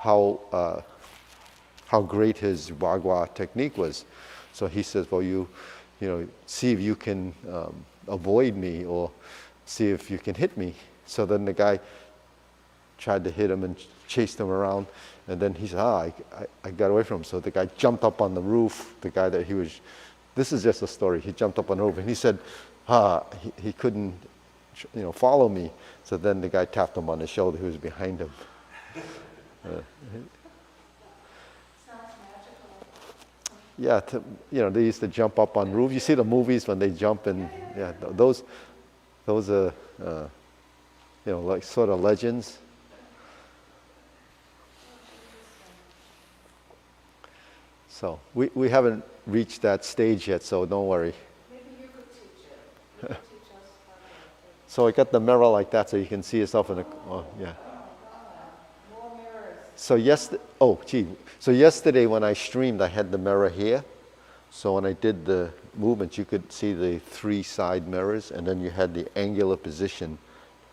how great his Wagwa technique was. So he says, well, you know, see if you can avoid me, or see if you can hit me. So then the guy tried to hit him and chased him around, and then he said, I got away from him. So the guy jumped up on the roof, the guy that he was, this is just a story, he jumped up on the roof, and he said, he couldn't, you know, follow me. So then the guy tapped him on the shoulder, who was behind him. Yeah, you know, they used to jump up on roofs. You see the movies when they jump, and yeah, those are, you know, like sort of legends. So we haven't reached that stage yet, so don't worry. Maybe you could teach it. You could teach us how to do it. So I got the mirror like that, so you can see yourself in the. Oh, yeah. More mirrors. So yesterday when I streamed, I had the mirror here. So when I did the movements, you could see the 3 side mirrors, and then you had the angular position.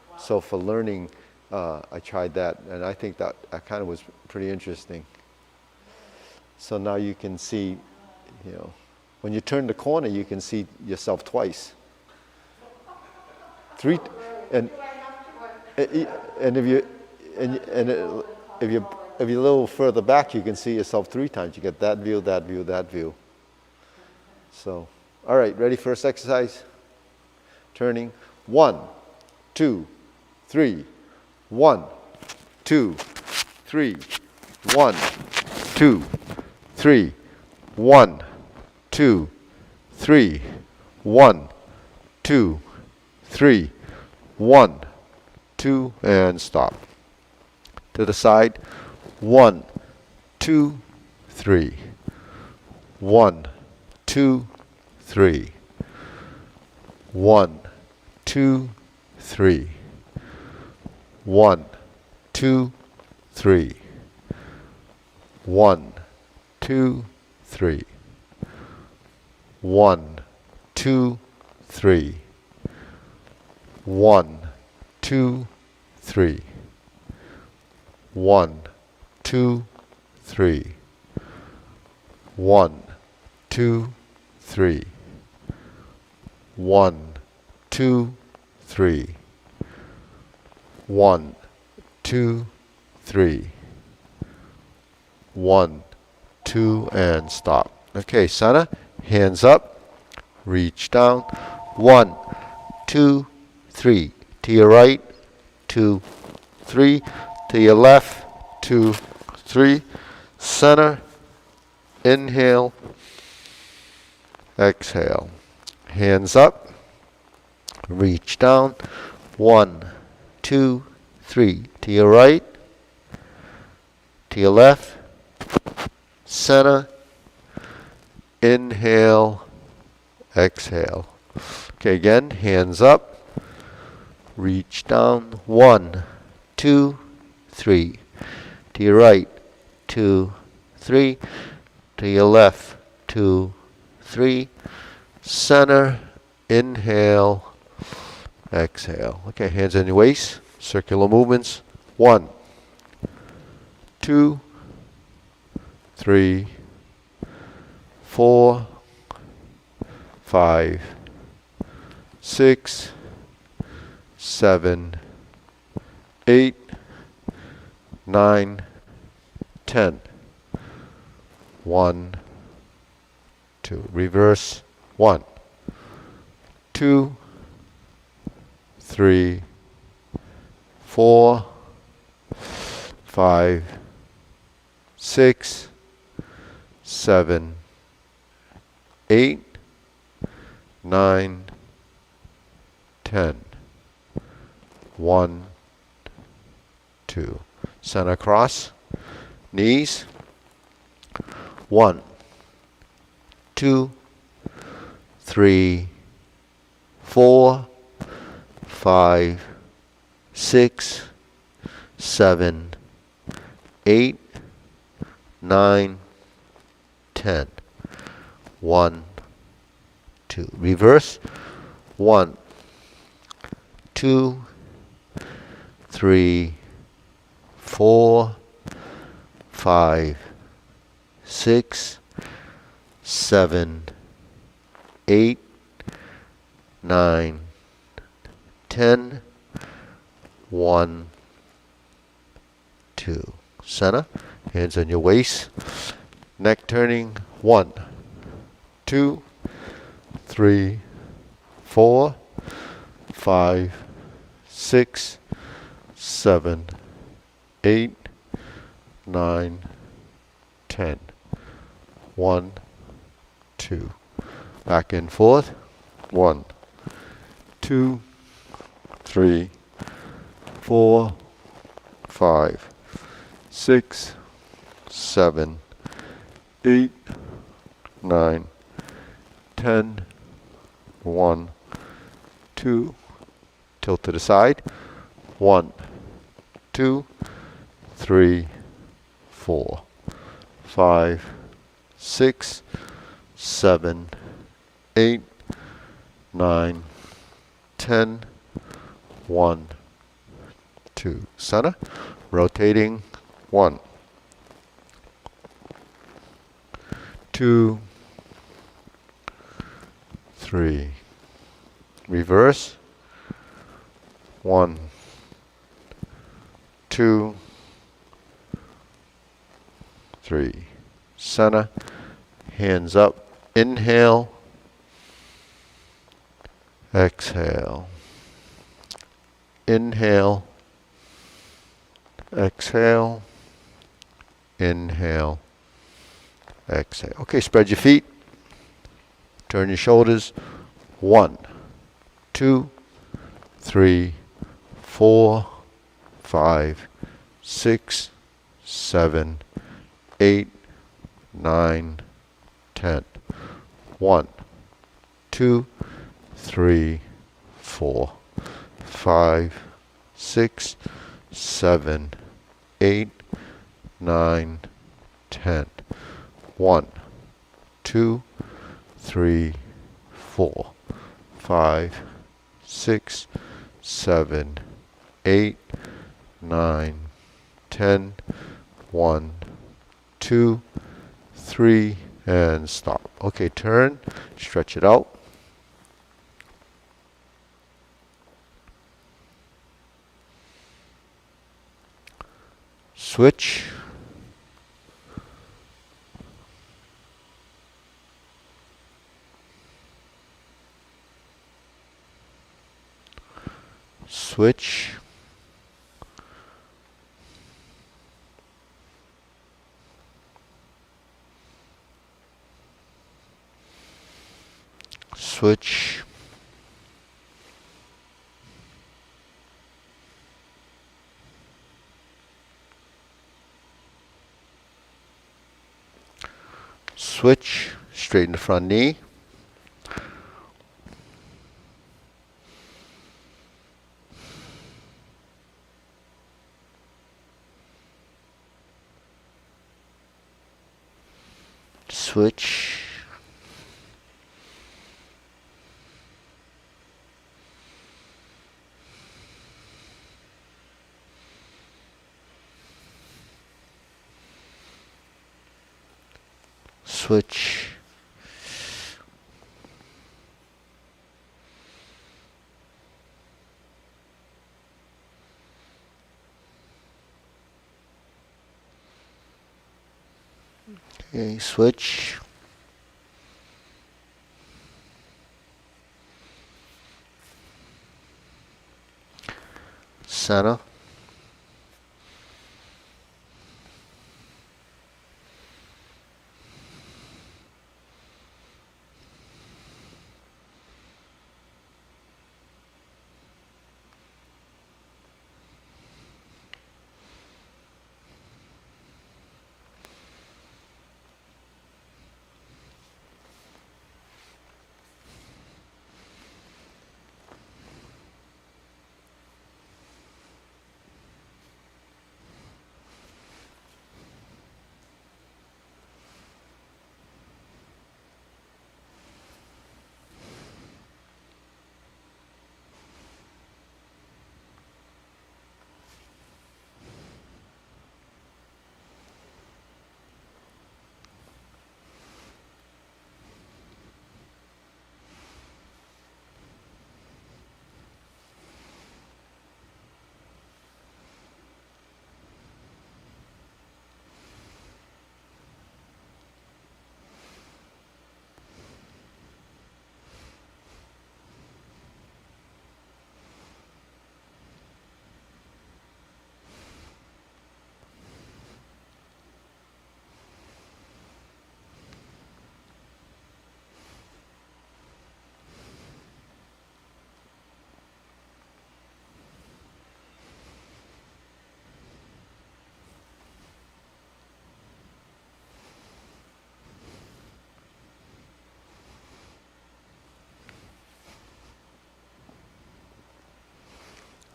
Wow. So for learning, I tried that, and I think that kind of was pretty interesting. So now you can see, you know, when you turn the corner, you can see yourself twice. 3, and if you're a little further back, you can see yourself 3 times. You get that view, that view, that view. So, all right, ready for this exercise? Turning. 1, 2, 3. 1, 2, 3. 1, 2, 3. 1, 2, 3. 1, 2, 3. 1, 2, and stop. To the side. 1, 2, 3. 1, 2, 3. 1, 2, 3. 1, 2, 3. 1, 2, 3. 1, 2, 3. 1, 2, 3. 1, 2, 3. 1, 2, 3. 1, 2, 3. 1, 2, 3. 1, 2, and stop. Okay, center, hands up, reach down. 1, 2, 3. To your right, 2, 3. To your left, 2, 3. Center, inhale, exhale. Hands up, reach down. 1, 2, 3. To your right, to your left, center, inhale, exhale. Okay, again, hands up, reach down. 1, 2, 3. To your right, 2, 3. To your left, 2, 3. Center, inhale, exhale. Okay, hands on your waist, circular movements. 1, 2, 3, 4, 5, 6, 7, 8, 9, 10. 1, 2. Reverse. 1, 2, 3, 4, 5, 6, 7, 8, 9, 10. 1, 2. Center cross. Knees. 1, 2, 3, 4, 5, 6, 7, 8, 9, 10. 1, 2. Reverse. 1, 2, 3, 4, 5, 6, 7, 8, 9, 10, 1, 2. Center, hands on your waist, neck turning, 1, 2, 3, 4, 5, 6, 7, 8, 9, 10. 1, 2. Back and forth. 1, 2, 3, 4, 5, 6, 7, 8, 9, 10. 1, 2. Tilt to the side. 1, 2, 3, 4, 5, 6, 7, 8, 9, 10. 1, 2. Center. Rotating. 1, 2, 3. Reverse. 1, 2, 3. Center. Hands up. Inhale. Exhale. Inhale. Exhale. Inhale. Exhale. Okay, spread your feet. Turn your shoulders. 1, 2, 3, 4, 5, 6, 7, 8, 9, 10. 1, 2, 3, 4, 5, 6, 7, 8, 9, 10. 1, 2, 3, 4, 5, 6, 7, 8, 9, 10. 1, 2, 3, and stop. Okay, turn, stretch it out. Switch. Switch. Switch. Switch. Straighten the front knee. Switch. Switch. Okay, switch. Center.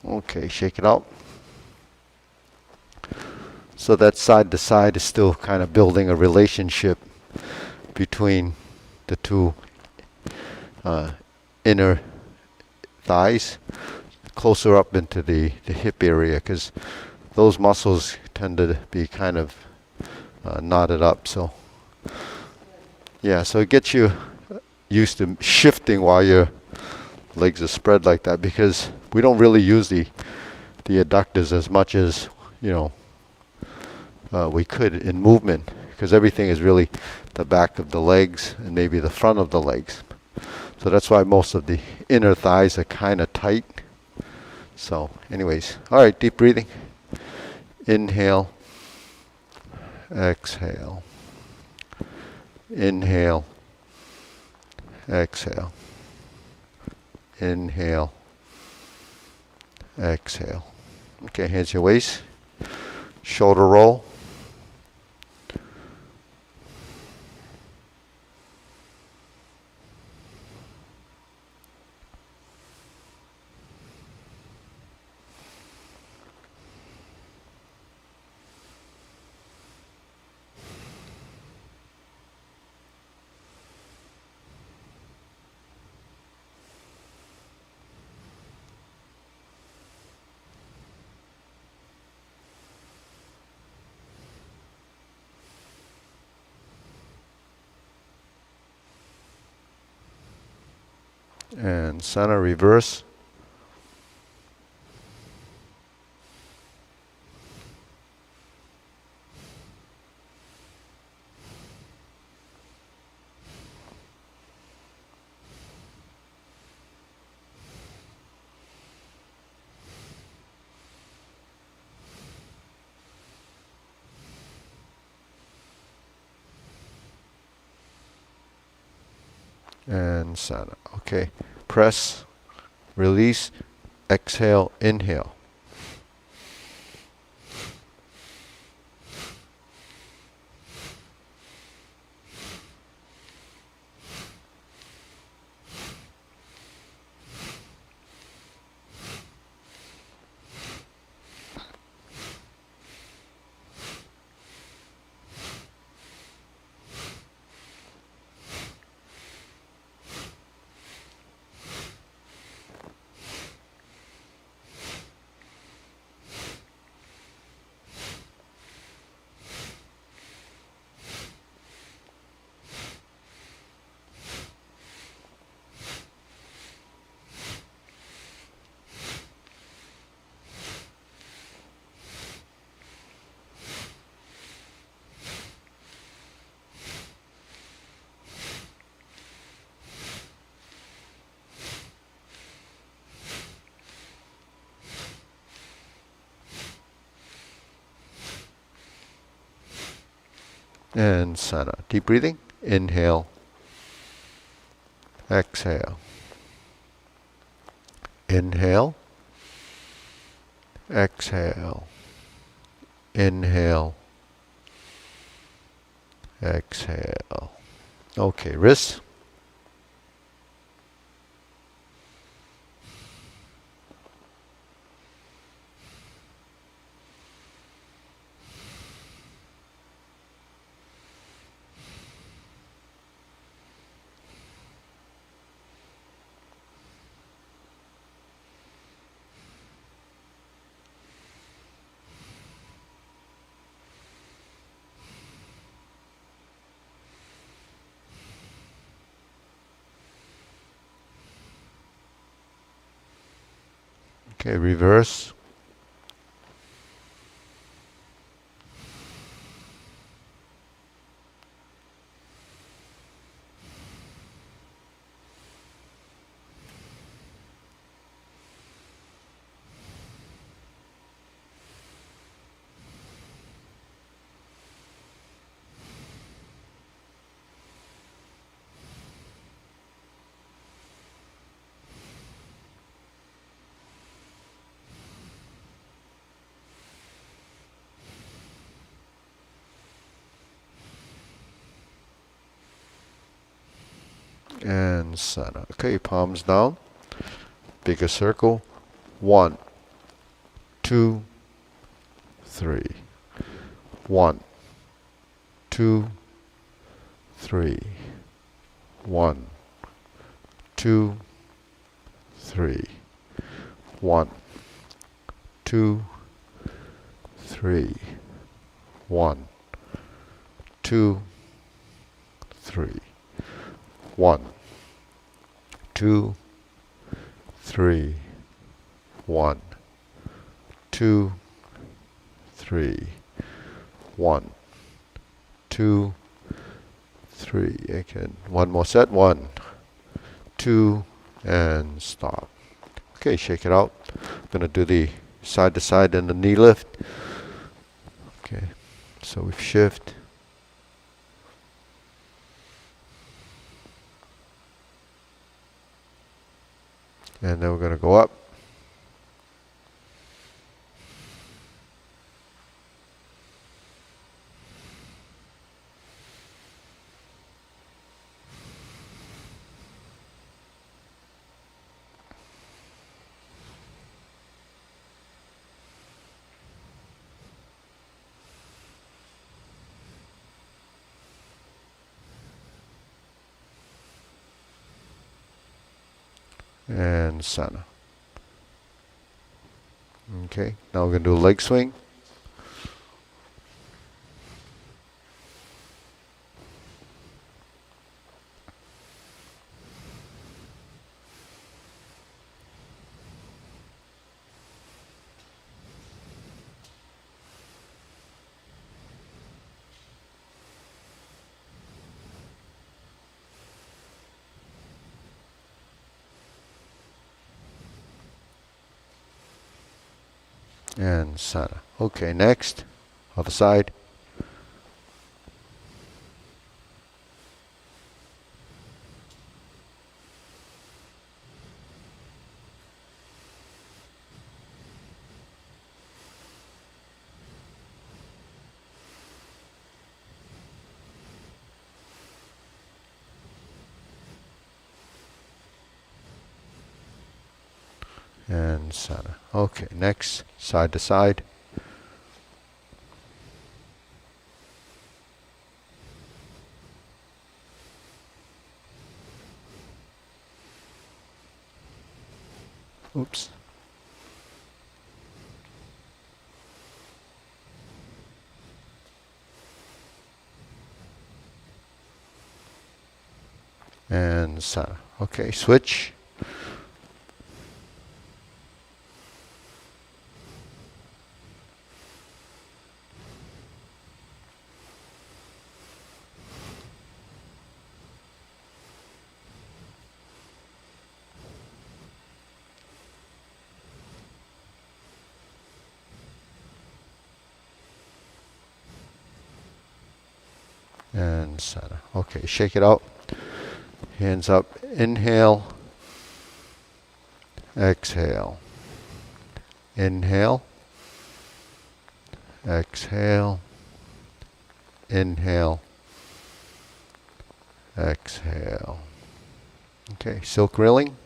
Okay, shake it out. So that side to side is still kind of building a relationship between the two inner thighs, closer up into the hip area, because those muscles tend to be kind of knotted up. So yeah, so it gets you used to shifting while your legs are spread like that, because we don't really use the adductors as much as, you know, we could in movement, because everything is really the back of the legs and maybe the front of the legs. So that's why most of the inner thighs are kind of tight. So anyways, all right, deep breathing. Inhale, exhale. Inhale, exhale. Inhale, exhale. Okay, hands your waist. Shoulder roll. And center, reverse. And center. Okay. Press, release, exhale, inhale. And center. Deep breathing. Inhale, exhale. Inhale, exhale. Inhale, exhale. Okay, wrists. Okay, reverse. And center. Okay, palms down. Bigger circle. 1, 2, 3. 1, 2, 3. 1, 2, 3. 1, 2, 3. 1, 2, 3. 1, 2, 3. 1, 2, 3. 1, 2, 3. Again, one more set. 1, 2, and stop. Okay, shake it out. I'm gonna do the side to side and the knee lift. Okay, so we shift. And then we're gonna go up. And center. Okay, now we're going to do a leg swing. And center. Okay, next, other side. And center. Okay, next, side to side. Oops. And center. Okay, switch. And center. Okay, shake it out. Hands up. Inhale. Exhale. Inhale. Exhale. Inhale. Exhale. Okay, silk rilling.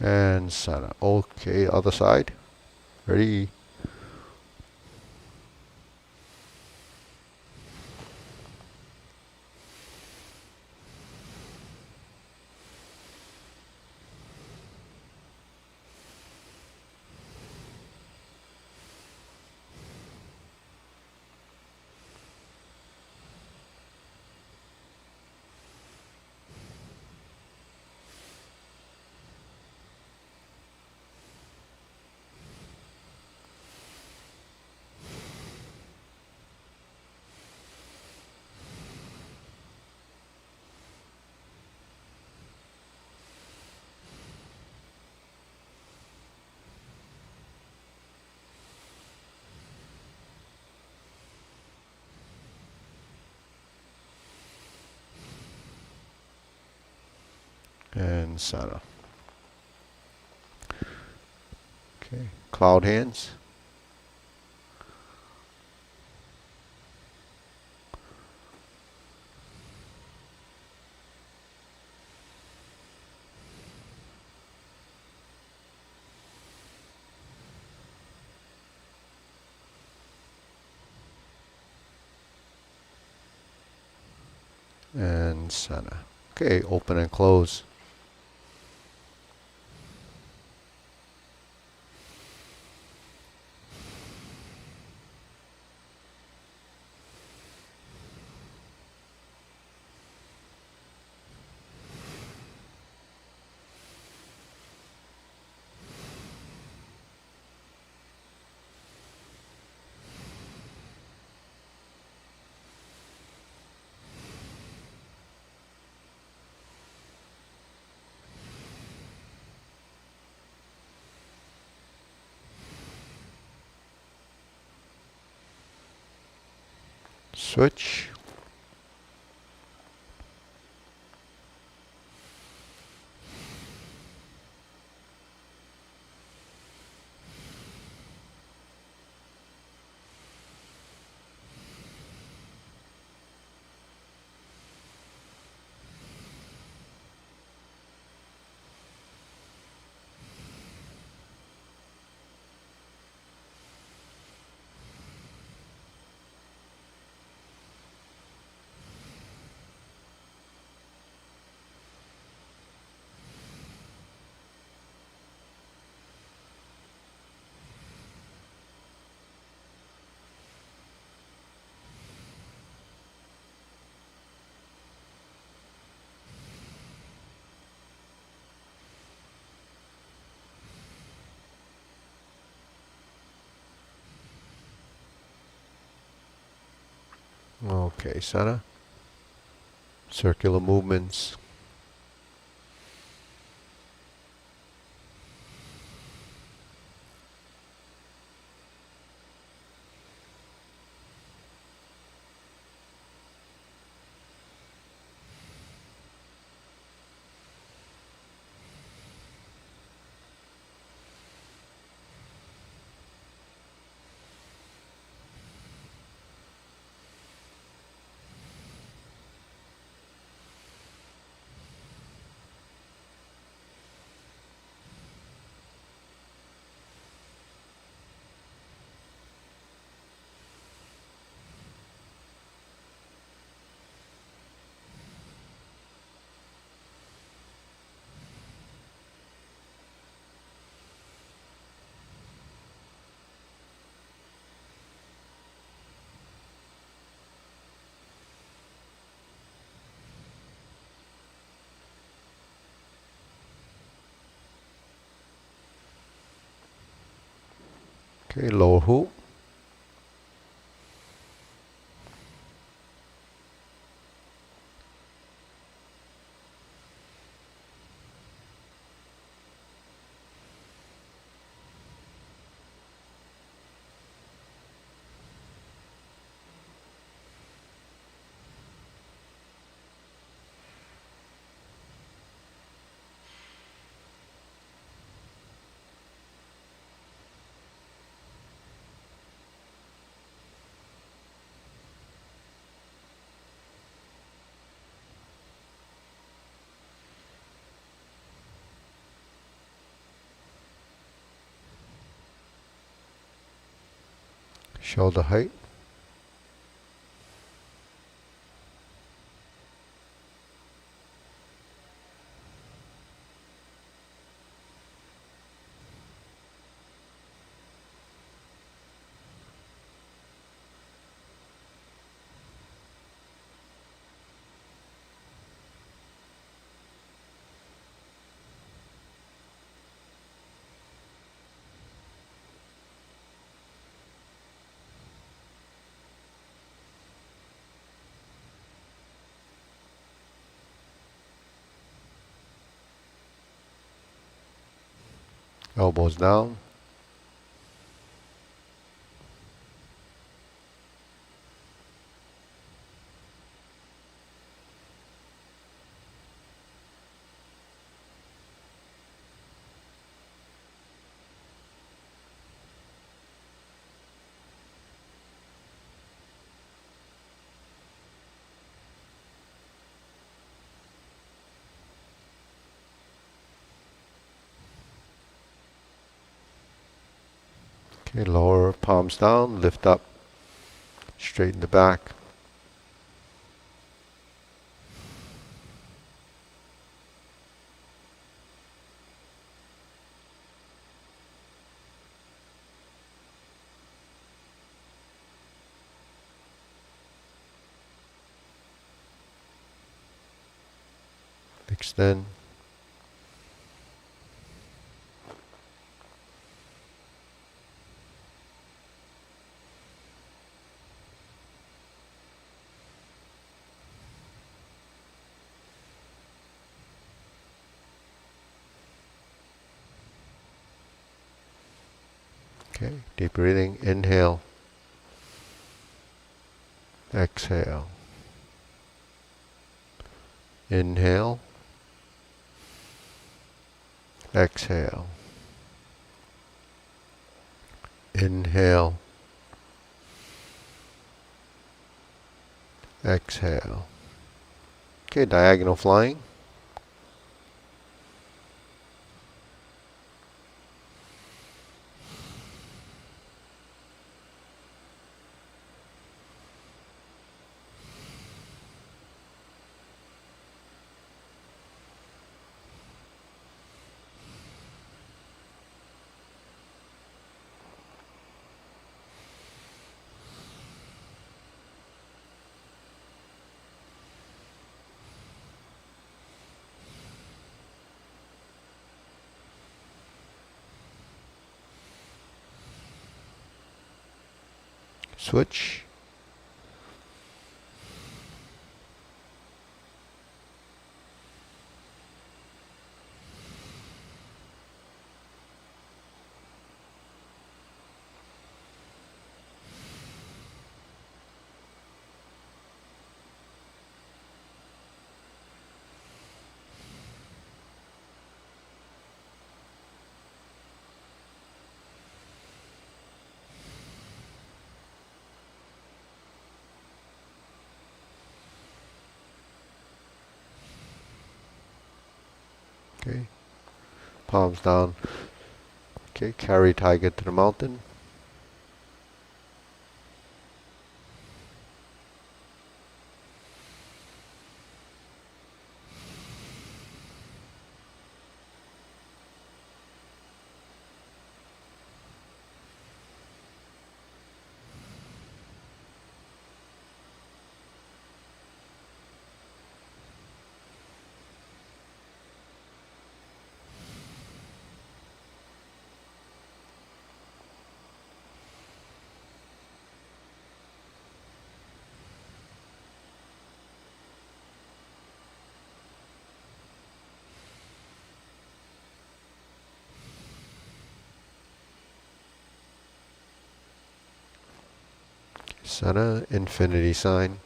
And center. Okay, other side. Ready? and Sana. Okay, cloud hands. And Sana. Okay, open and close. Switch. Okay, Sana. Circular movements. Okay, lower hoop. Shoulder height. Elbows down. Okay, lower palms down, lift up, straighten the back. Extend. Okay, deep breathing. Inhale. Exhale. Inhale. Exhale. Inhale. Exhale. Okay, diagonal flying. Switch. Okay, palms down. Okay, carry tiger to the mountain. Center, infinity sign.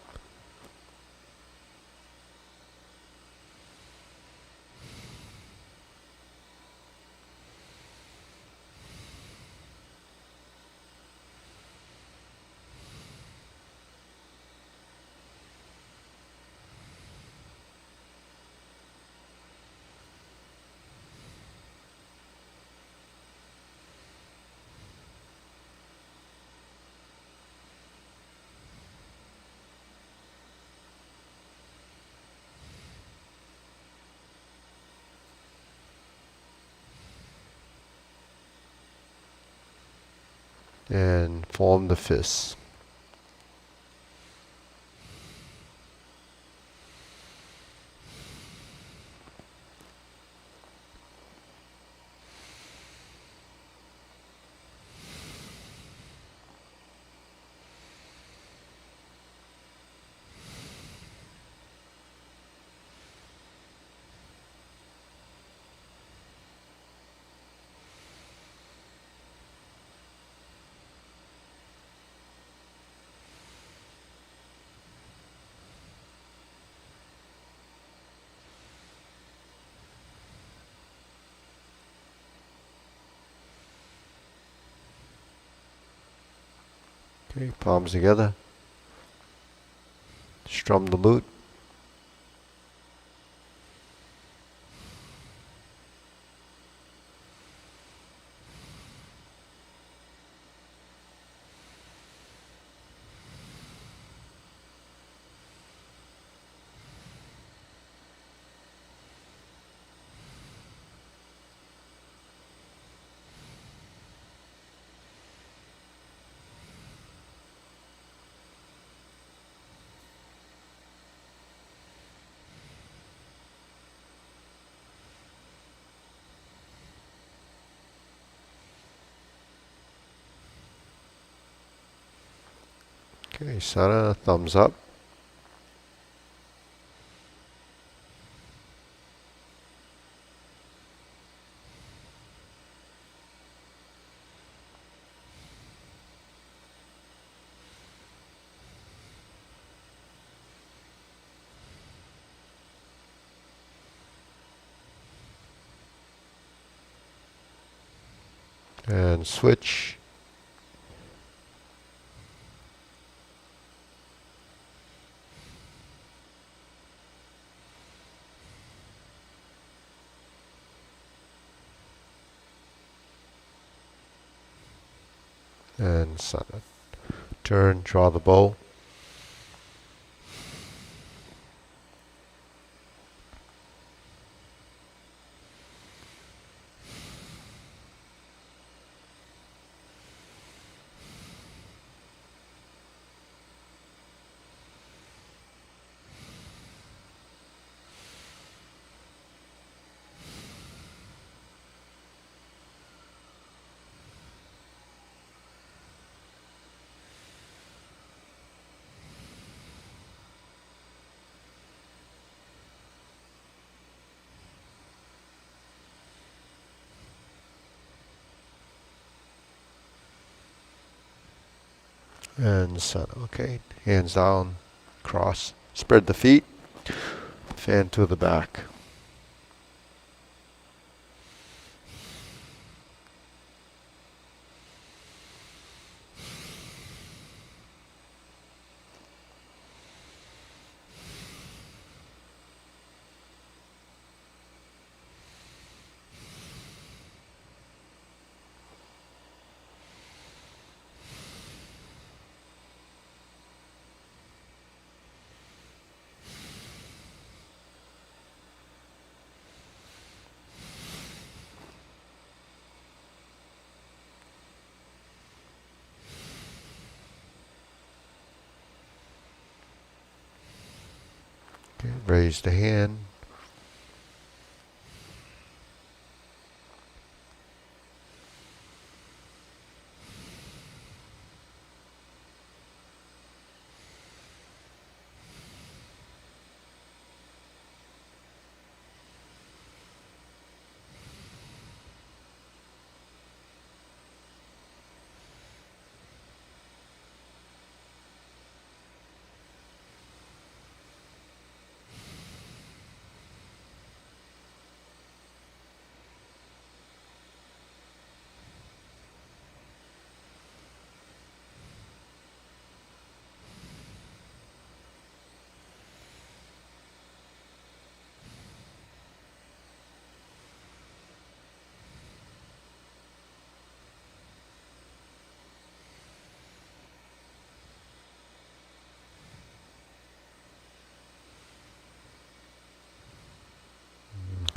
And form the fists. Okay, palms together. Strum the lute. Okay, Sana, thumbs up. And switch. And Sana. Turn, draw the bow. And Sana. Okay, hands down, cross. Spread the feet. Fan to the back. Okay, raise the hand.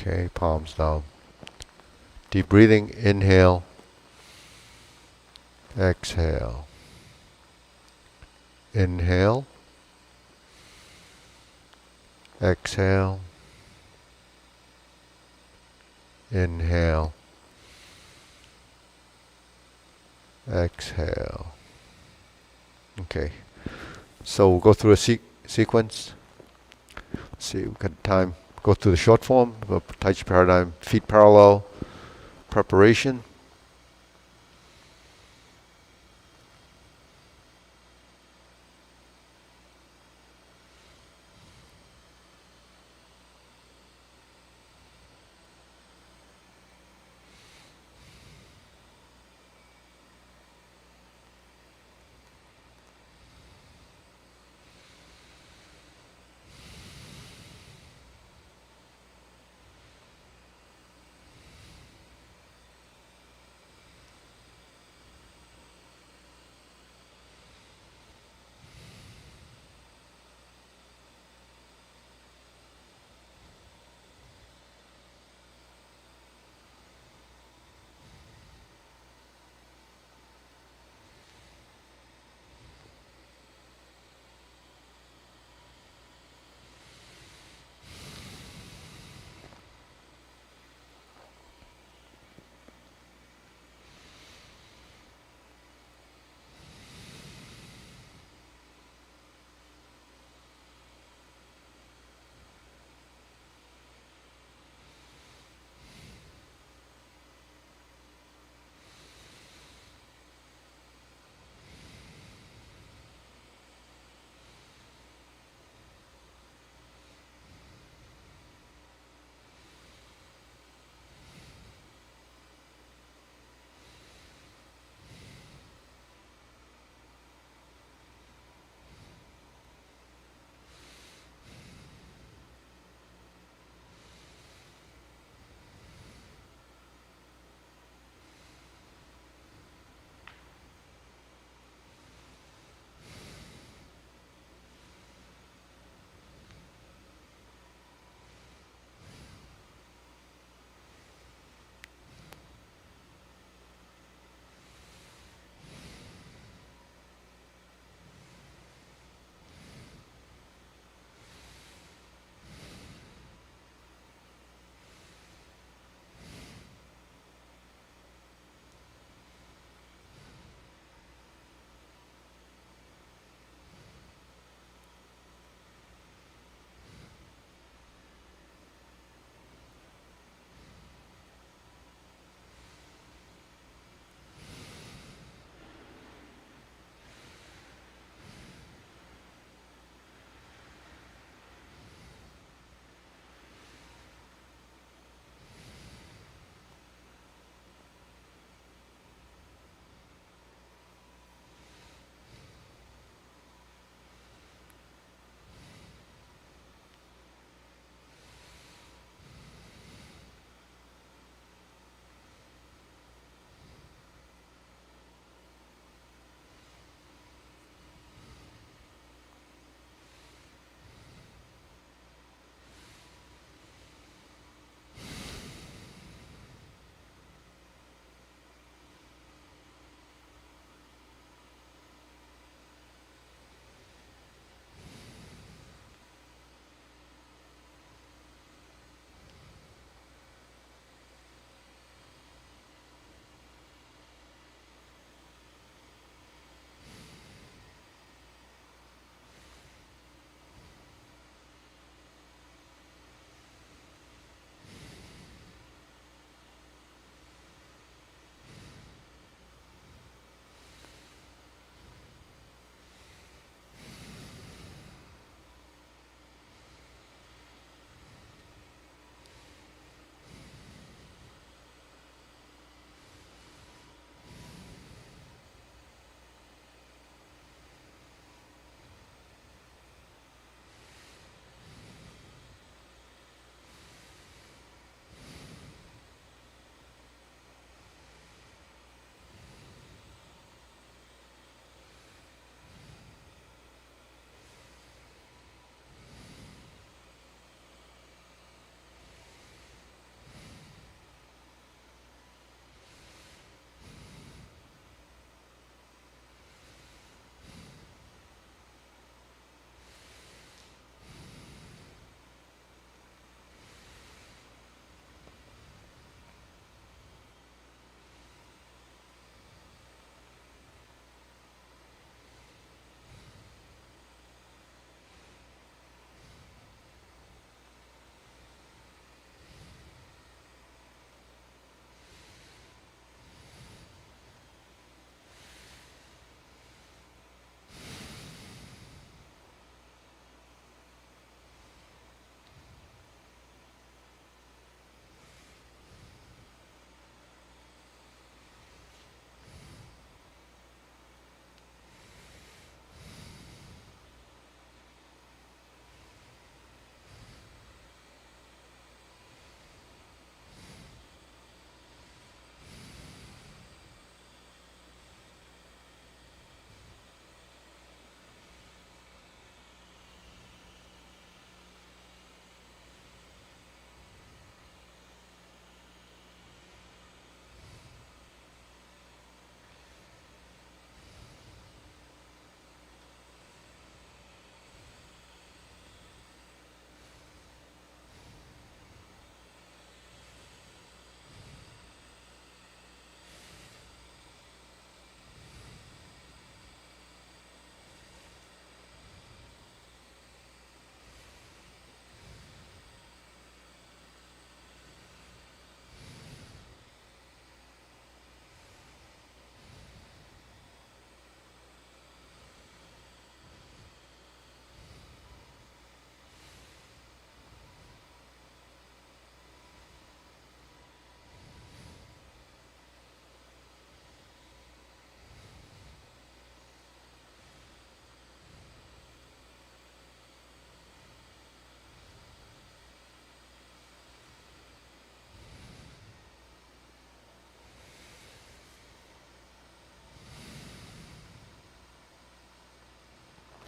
Okay, palms down. Deep breathing. Inhale. Exhale. Inhale. Exhale. Inhale. Exhale. Okay. So we'll go through a sequence. Let's see, we've got time. Go through the short form of Tai Chi Paradigm. Feet parallel. Preparation.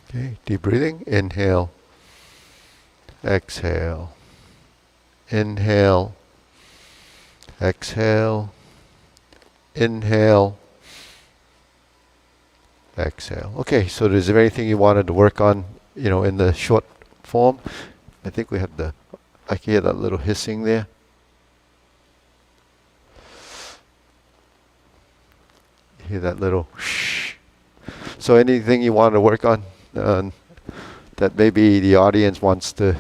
Okay, deep breathing. Inhale, exhale. Inhale, exhale, inhale, exhale. Okay, so is there anything you wanted to work on, in the short form? I think we had I can hear that little hissing there. Hear that little shh. So anything you want to work on that maybe the audience wants to,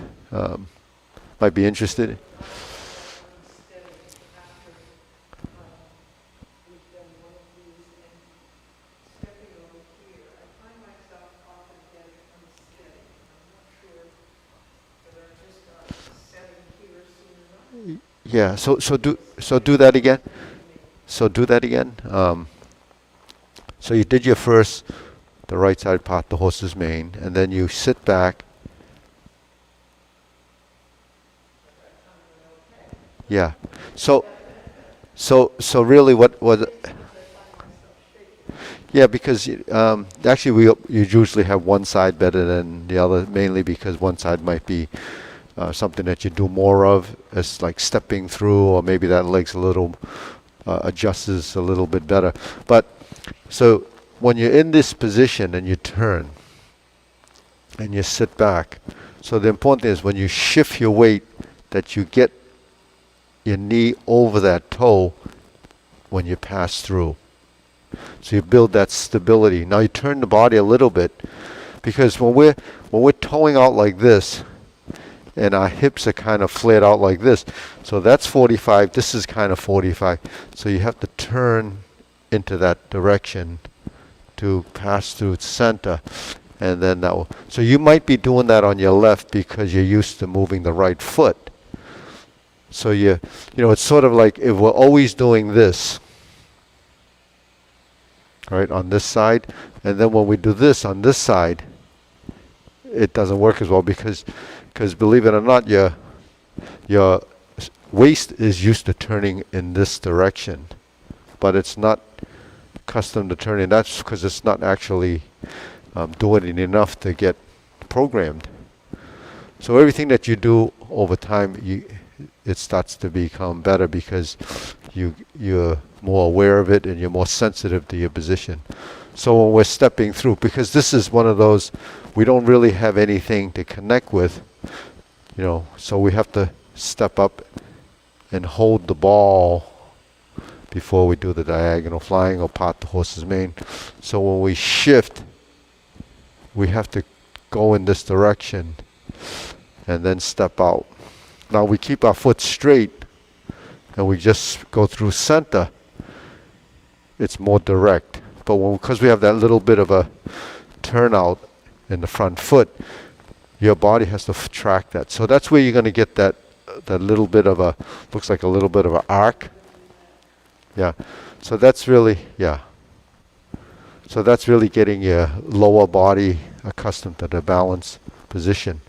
might be interested in? Yeah, so do that again. So do that again. So you did your first, the right side part, the horse's mane, and then you sit back. Yeah. So really, what was? Yeah, because actually you usually have one side better than the other, mainly because one side might be something that you do more of, as like stepping through, or maybe that leg's a little adjusts a little bit better. But so when you're in this position and you turn and you sit back, so the important thing is when you shift your weight, that you get your knee over that toe when you pass through. So you build that stability. Now you turn the body a little bit, because when we're toeing out like this, and our hips are kind of flared out like this, so that's 45. This is kind of 45. So you have to turn into that direction to pass through its center, and then that will. So you might be doing that on your left because you're used to moving the right foot. So it's sort of like if we're always doing this, right, on this side, and then when we do this on this side, it doesn't work as well, because believe it or not, your waist is used to turning in this direction, but it's not accustomed to turning. That's because it's not actually doing it enough to get programmed. So everything that you do over time, it starts to become better, because you're more aware of it and you're more sensitive to your position. So when we're stepping through, because this is one of those, we don't really have anything to connect with, so we have to step up and hold the ball before we do the diagonal flying or part the horse's mane. So when we shift, we have to go in this direction and then step out. Now we keep our foot straight and we just go through center. It's more direct. But because we have that little bit of a turnout in the front foot, your body has to track that. So that's where you're going to get that little bit of looks like a little bit of an arc. Yeah. So that's really, yeah. So that's really getting your lower body accustomed to the balance position.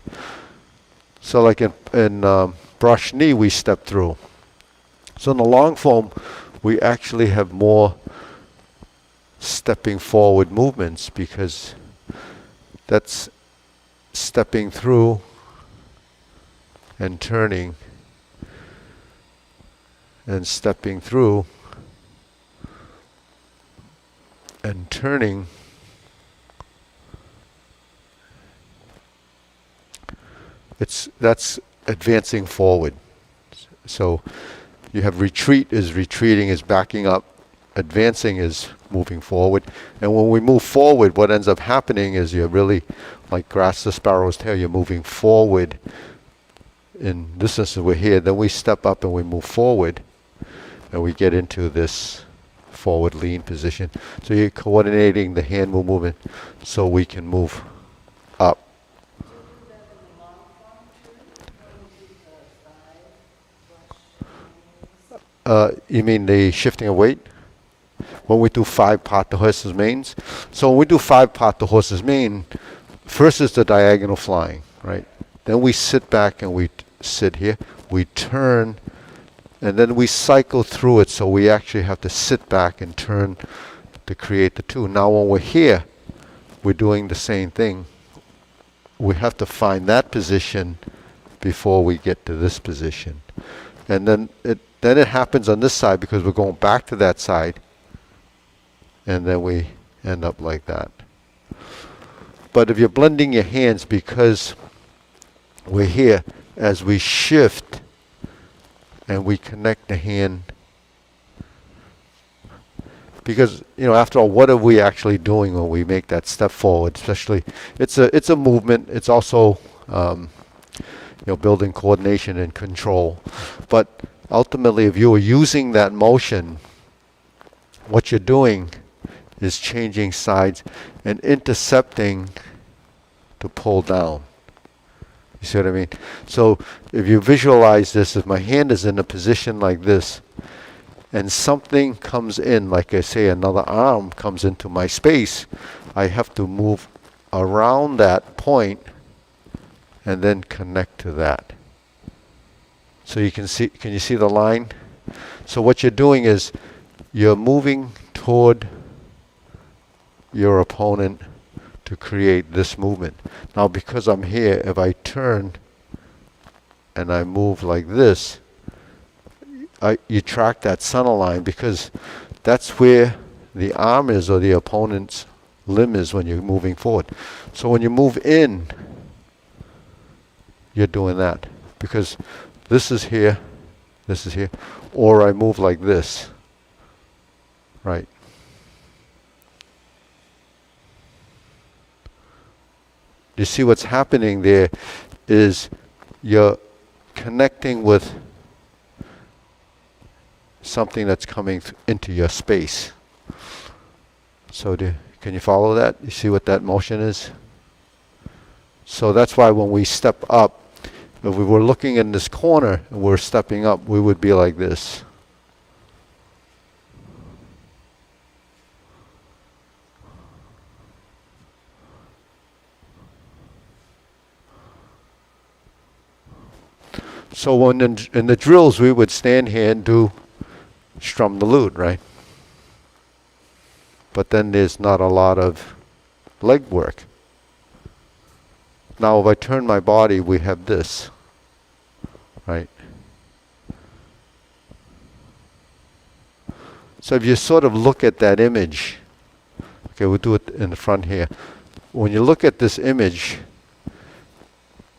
So like in brush knee, we step through. So in the long form, we actually have more stepping forward movements, because that's stepping through and turning and stepping through and turning. That's advancing forward. So you have retreat is retreating, is backing up. Advancing is moving forward. And when we move forward, what ends up happening is you're really, like grasp the sparrow's tail, you're moving forward. In this instance, we're here, then we step up and we move forward, and we get into this forward lean position. So you're coordinating the hand movement so we can move up. You mean the shifting of weight? When we do 5 part the horse's manes. So when we do 5 part the horse's mane, first is the diagonal flying, right? Then we sit back and we sit here. We turn, and then we cycle through it, so we actually have to sit back and turn to create the 2. Now when we're here, we're doing the same thing we have to find that position before we get to this position. And then it happens on this side because we're going back to that side, and then we end up like that. But if you're blending your hands, because we're here, as we shift and we connect the hand, because after all, what are we actually doing when we make that step forward? Especially, it's a movement. It's also building coordination and control. But ultimately, if you are using that motion, what you're doing is changing sides and intercepting to pull down. You see what I mean? So if you visualize this, if my hand is in a position like this, and something comes in, like I say, another arm comes into my space, I have to move around that point and then connect to that. So you can you see the line? So what you're doing is you're moving toward your opponent to create this movement. Now because I'm here, if I turn and I move like this, you track that center line, because that's where the arm is, or the opponent's limb is, when you're moving forward. So when you move in, you're doing that, because this is here, or I move like this, right? You see what's happening there is you're connecting with something that's coming into your space. So can you follow that? You see what that motion is? So that's why when we step up, if we were looking in this corner and we're stepping up, we would be like this. So when in the drills, we would stand here and strum the lute, right? But then there's not a lot of leg work. Now if I turn my body, we have this, right? So if you sort of look at that image, okay, we'll do it in the front here. When you look at this image,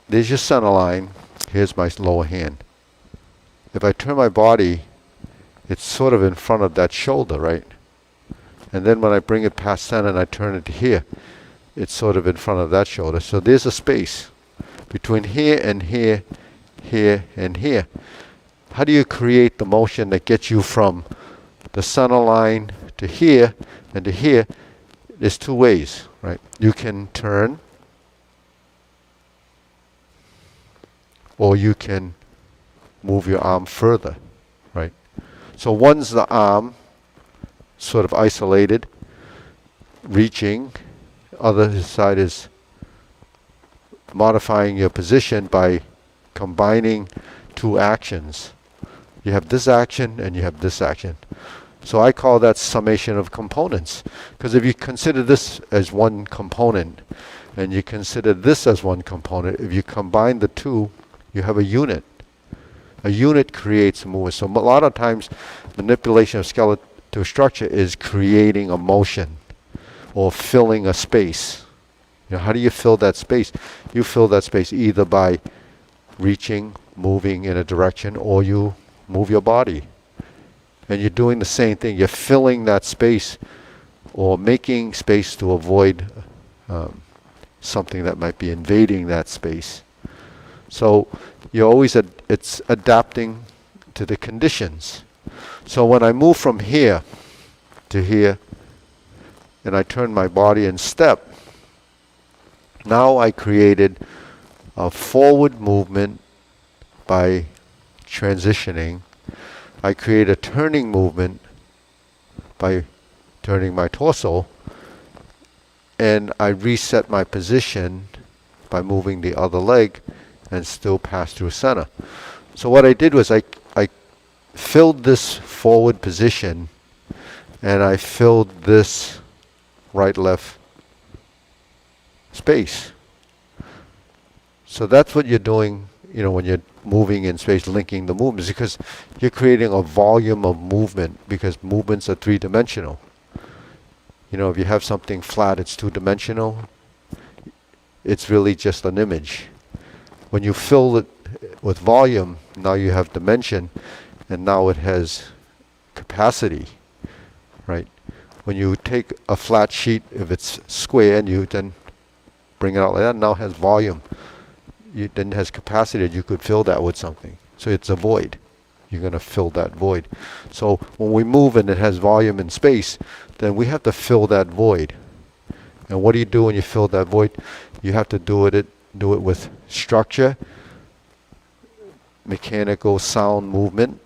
there's your center line. Here's my lower hand. If I turn my body, it's sort of in front of that shoulder, right? And then when I bring it past center and I turn it to here, it's sort of in front of that shoulder. So there's a space between here and here, here and here. How do you create the motion that gets you from the center line to here and to here? There's two ways, right? You can turn, or you can move your arm further, right? So one's the arm, sort of isolated, reaching. Other side is modifying your position by combining two actions. You have this action and you have this action. So I call that summation of components. Because if you consider this as one component and you consider this as one component, if you combine the two, you have a unit. A unit creates a movement. So a lot of times manipulation of skeletal structure is creating a motion or filling a space. How do you fill that space? You fill that space either by reaching, moving in a direction, or you move your body. And you're doing the same thing. You're filling that space or making space to avoid something that might be invading that space. So you're always it's adapting to the conditions. So when I move from here to here and I turn my body and step, now I created a forward movement by transitioning. I create a turning movement by turning my torso, and I reset my position by moving the other leg and still pass through center. So what I did was I filled this forward position and I filled this right-left space. So that's what you're doing, when you're moving in space, linking the movements, because you're creating a volume of movement, because movements are three-dimensional. If you have something flat, it's two-dimensional. It's really just an image. When you fill it with volume, now you have dimension, and now it has capacity, right? When you take a flat sheet, if it's square, and you then bring it out like that, now it has volume. Then it has capacity that you could fill that with something. So it's a void. You're going to fill that void. So when we move and it has volume in space, then we have to fill that void. And what do you do when you fill that void? You have to do it with structure, mechanical sound movement,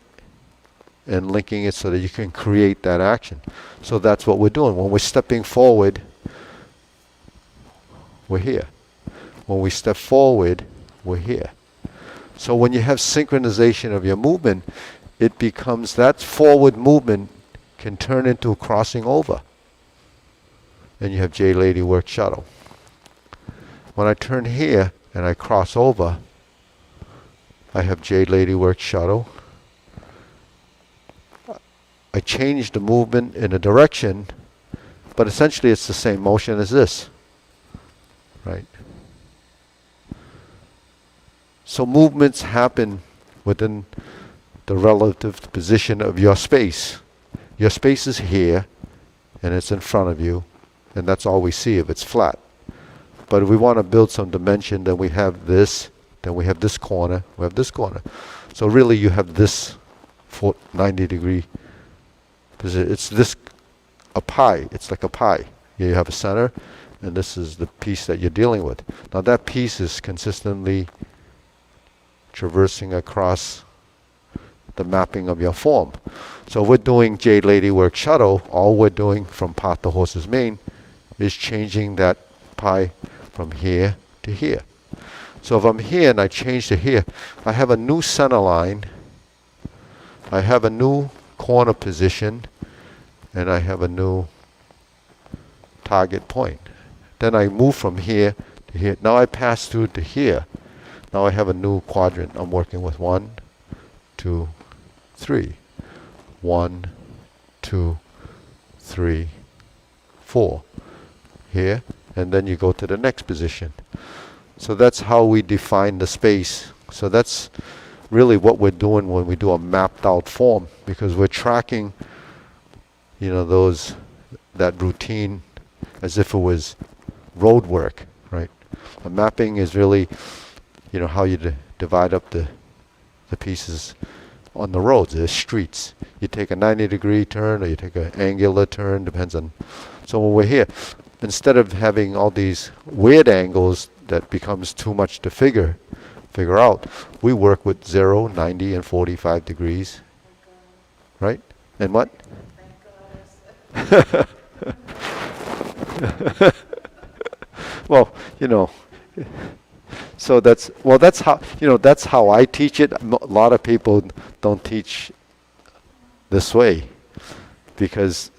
and linking it so that you can create that action. So that's what we're doing. When we're stepping forward, we're here. When we step forward, we're here. So when you have synchronization of your movement, it becomes that forward movement can turn into a crossing over. And you have J Lady Work Shuttle. When I turn here and I cross over, I have J Lady Work Shuttle. I change the movement in a direction, but essentially it's the same motion as this, right? So movements happen within the relative position of your space. Your space is here, and it's in front of you, and that's all we see if it's flat. But if we want to build some dimension, then we have this, then we have this corner, we have this corner. So really you have this 90-degree position. It's this, a pie. It's like a pie. Here you have a center, and this is the piece that you're dealing with. Now that piece is consistently traversing across the mapping of your form. So we're doing Jade Lady Work Shuttle. All we're doing from Path to Horse's Mane is changing that pie from here to here. So if I'm here and I change to here, I have a new center line, I have a new corner position, and I have a new target point. Then I move from here to here. Now I pass through to here. Now I have a new quadrant. I'm working with 1, 2, 3. 1, 2, 3, 4. Here, and then you go to the next position. So that's how we define the space. So that's really what we're doing when we do a mapped out form, because we're tracking, that routine as if it was road work, right? A mapping is really, how you divide up the pieces on the roads, the streets. You take a 90-degree turn or you take an angular turn, depends on. So when we're here, instead of having all these weird angles that becomes too much to figure out, we work with 0, 90, and 45 degrees, right? And what? Well, so that's how I teach it. A lot of people don't teach this way because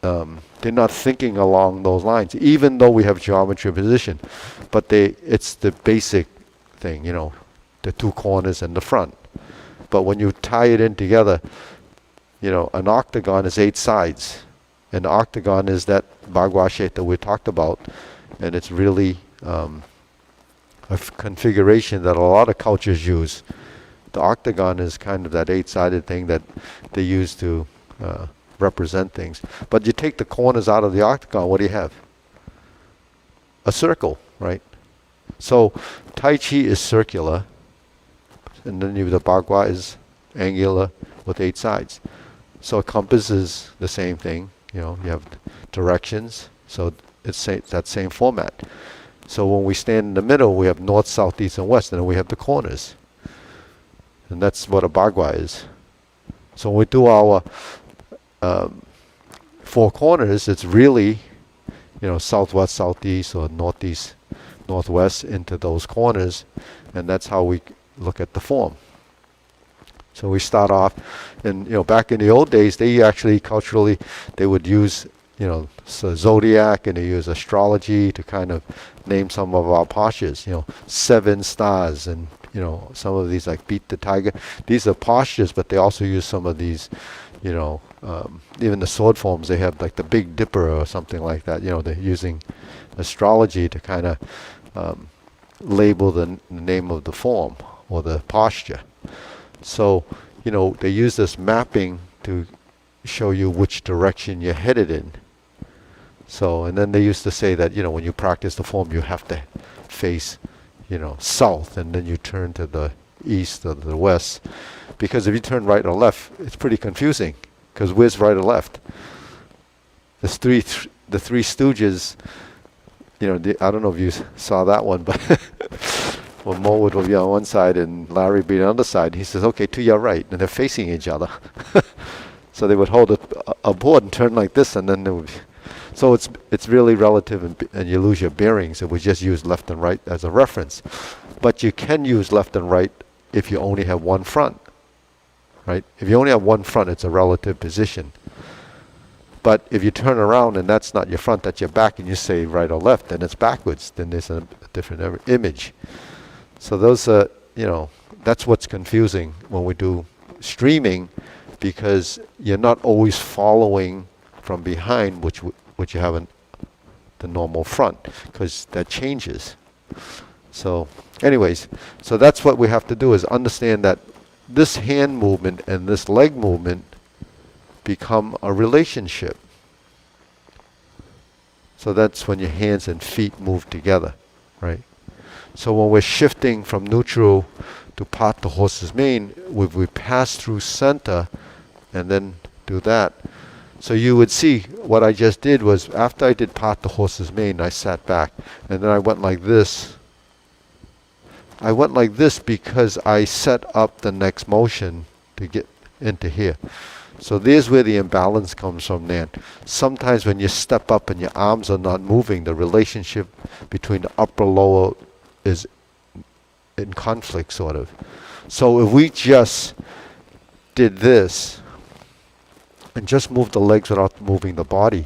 they're not thinking along those lines, even though we have geometry of position. But it's the basic thing, the two corners and the front. But when you tie it in together, an octagon is 8 sides. And the octagon is that bagua shape that we talked about. And it's really a configuration that a lot of cultures use. The octagon is kind of that 8-sided thing that they use to represent things. But you take the corners out of the octagon, what do you have? A circle, right? So Tai Chi is circular, and then the bagua is angular with 8 sides. So a compass is the same thing. You have directions, so it's that same format. So when we stand in the middle, we have north, south, east, and west, and then we have the corners. And that's what a bagua is. So when we do our 4 corners, it's really, southwest, southeast, or northeast, northwest into those corners, and that's how we look at the form. So we start off, and back in the old days, they actually culturally, they would use so zodiac, and they use astrology to kind of name some of our postures. 7 stars, and some of these like beat the tiger. These are postures, but they also use some of these, even the sword forms. They have like the Big Dipper or something like that. They're using astrology to kind of label the name of the form or the posture. So, they use this mapping to show you which direction you're headed in. So, and then they used to say that, when you practice the form, you have to face, south, and then you turn to the east or the west. Because if you turn right or left, it's pretty confusing, because where's right or left? The three Stooges, I don't know if you saw that one, but well, Mo would be on one side and Larry would be on the other side. He says, okay, to your right, and they're facing each other. So they would hold a board and turn like this, and then they would. So it's really relative, and you lose your bearings if we just use left and right as a reference. But you can use left and right if you only have one front, right? If you only have one front, it's a relative position. But if you turn around and that's not your front, that's your back, and you say right or left, then it's backwards. Then there's a different image. So those are, that's what's confusing when we do streaming, because you're not always following from behind, which you have in the normal front, because that changes. So anyways, so that's what we have to do, is understand that this hand movement and this leg movement become a relationship. So that's when your hands and feet move together, right? So when we're shifting from neutral to part the horse's mane, we pass through center and then do that. So you would see what I just did was, after I did part the horse's mane, I sat back, and then I went like this. I went like this because I set up the next motion to get into here. So there's where the imbalance comes from, Nan. Sometimes when you step up and your arms are not moving, the relationship between the upper lower is in conflict, sort of. So if we just did this and just move the legs without moving the body,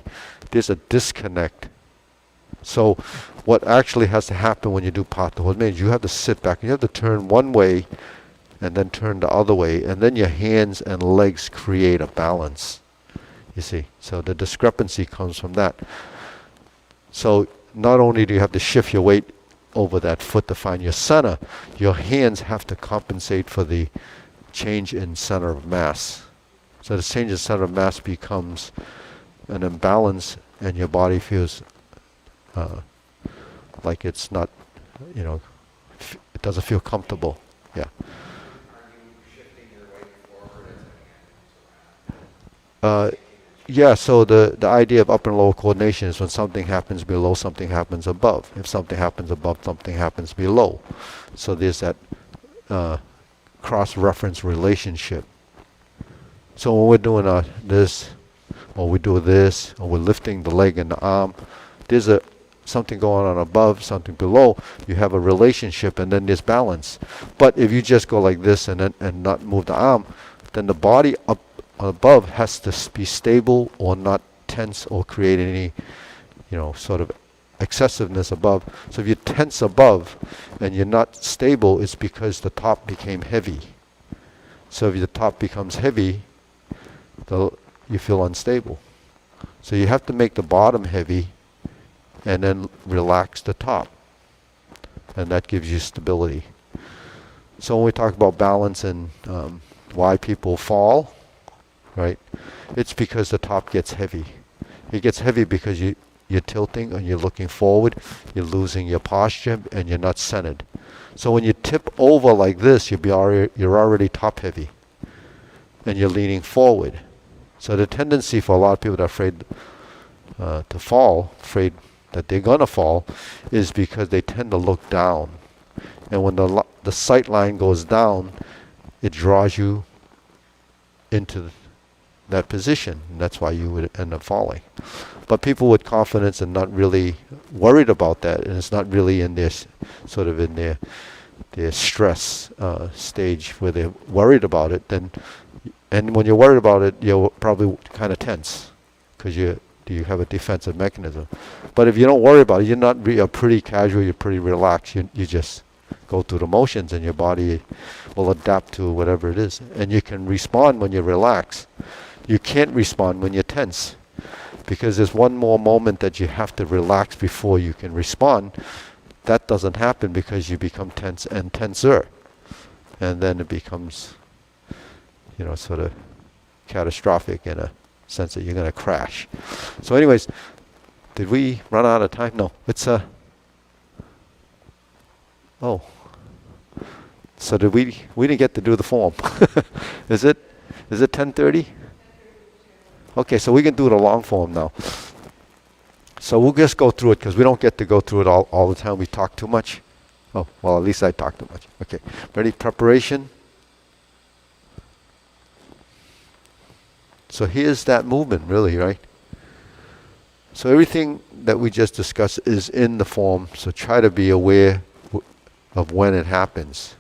there's a disconnect. So what actually has to happen when you do part the horse mane is you have to sit back, and you have to turn one way and then turn the other way, and then your hands and legs create a balance, you see. So the discrepancy comes from that. So not only do you have to shift your weight over that foot to find your center, your hands have to compensate for the change in center of mass. So the change in center of mass becomes an imbalance, and your body feels like it's not, it doesn't feel comfortable. Yeah. Yeah, so the idea of upper and lower coordination is when something happens below, something happens above. If something happens above, something happens below. So there's that cross-reference relationship. So when we're doing this, or we do this, or we're lifting the leg and the arm, there's something going on above, something below. You have a relationship, and then there's balance. But if you just go like this and not move the arm, then the body up above has to be stable or not tense or create any, sort of excessiveness above. So if you tense above and you're not stable, it's because the top became heavy. So if the top becomes heavy, you feel unstable. So you have to make the bottom heavy and then relax the top. And that gives you stability. So when we talk about balance and why people fall, right? It's because the top gets heavy. It gets heavy because you're tilting and you're looking forward, you're losing your posture, and you're not centered. So when you tip over like this, you're already top heavy, and you're leaning forward. So the tendency for a lot of people that are afraid to fall, afraid that they're gonna fall, is because they tend to look down. And when the sight line goes down, it draws you into that position, and that's why you would end up falling. But people with confidence and not really worried about that, and it's not really in their sort of in their stress stage where they're worried about it, then, and when you're worried about it, you're probably kind of tense because you're Do you have a defensive mechanism? But if you don't worry about it, you're pretty casual, you're pretty relaxed, you just go through the motions and your body will adapt to whatever it is. And you can respond when you're relaxed. You can't respond when you're tense, because there's one more moment that you have to relax before you can respond. That doesn't happen because you become tense and tenser. And then it becomes, sort of catastrophic in a sense that you're going to crash. So anyways, did we run out of time? No. It's oh. So we didn't get to do the form. Is it 10:30? Okay, so we can do the long form now. So we'll just go through it because we don't get to go through it all the time. We talk too much. Oh, well, at least I talk too much. Okay, ready? Preparation. So here's that movement, really, right? So everything that we just discussed is in the form, so try to be aware of when it happens.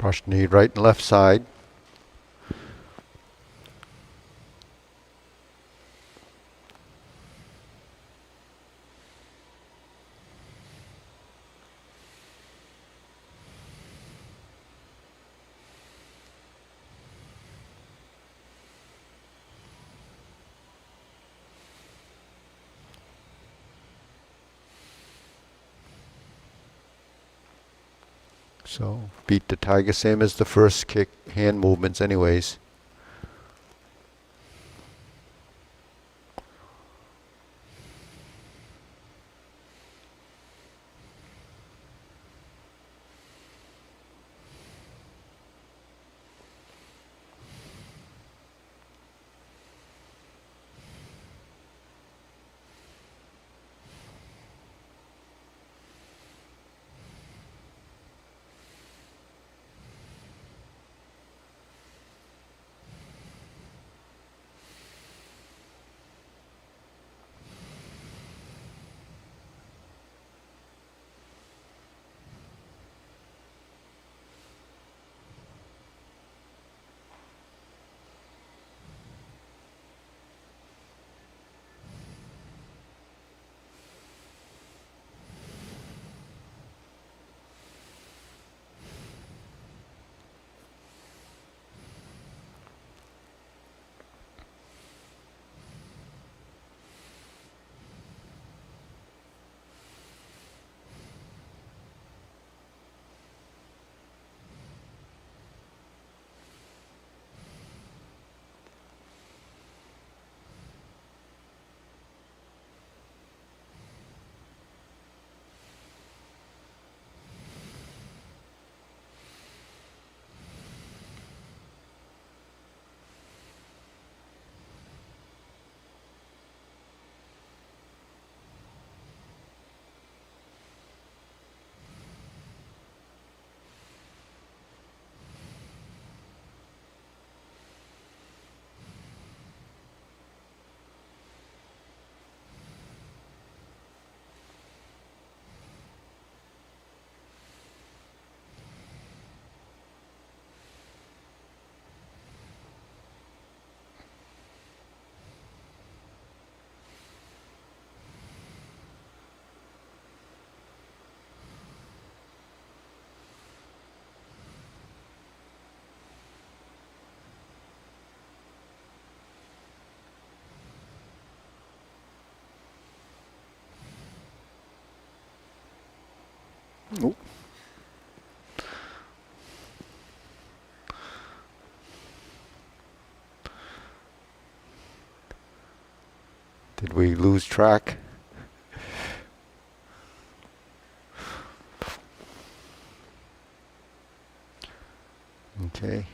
Brush knee right and left side. So beat the tiger, same as the first kick, hand movements anyways. Oop. Did we lose track? Okay.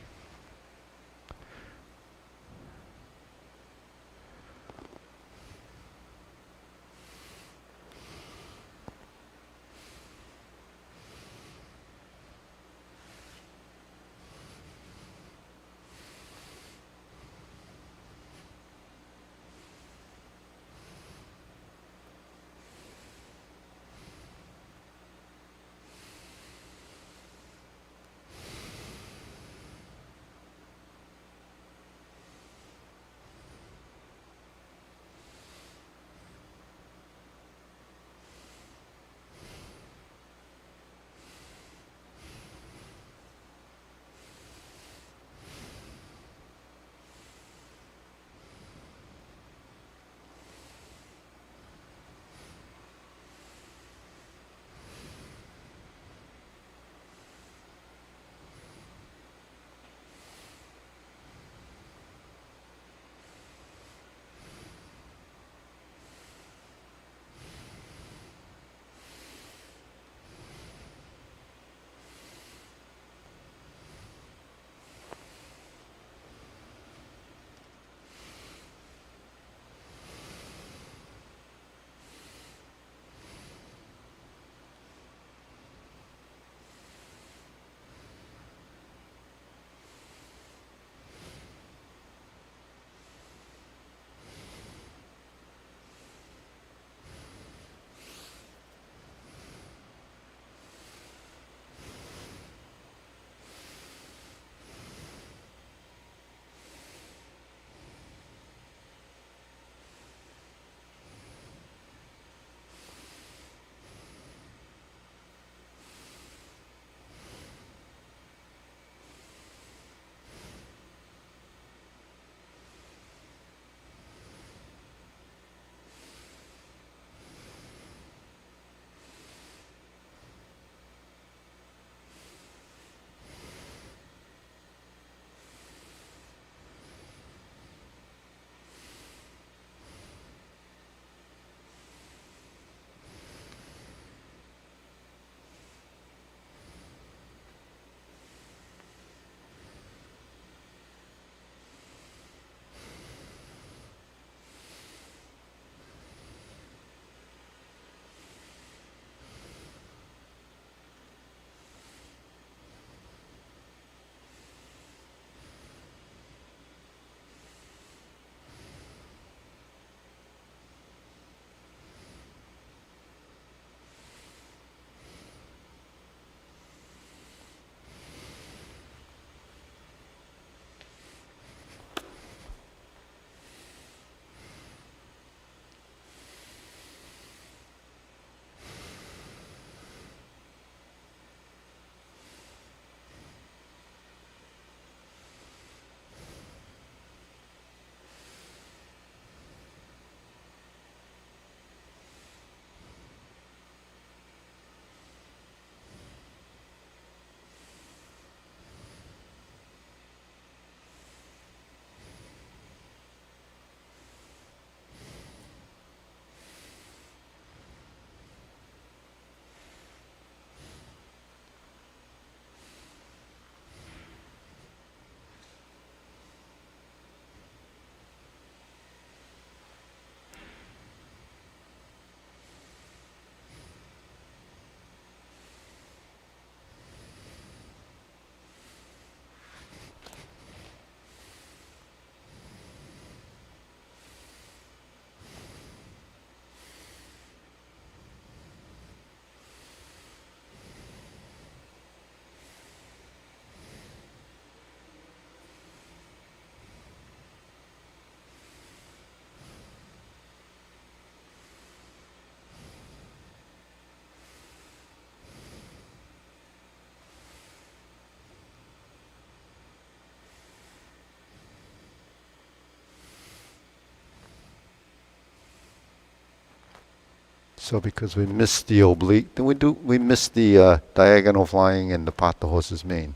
So because we missed the oblique, then we missed the diagonal flying and the pot the horse's mane.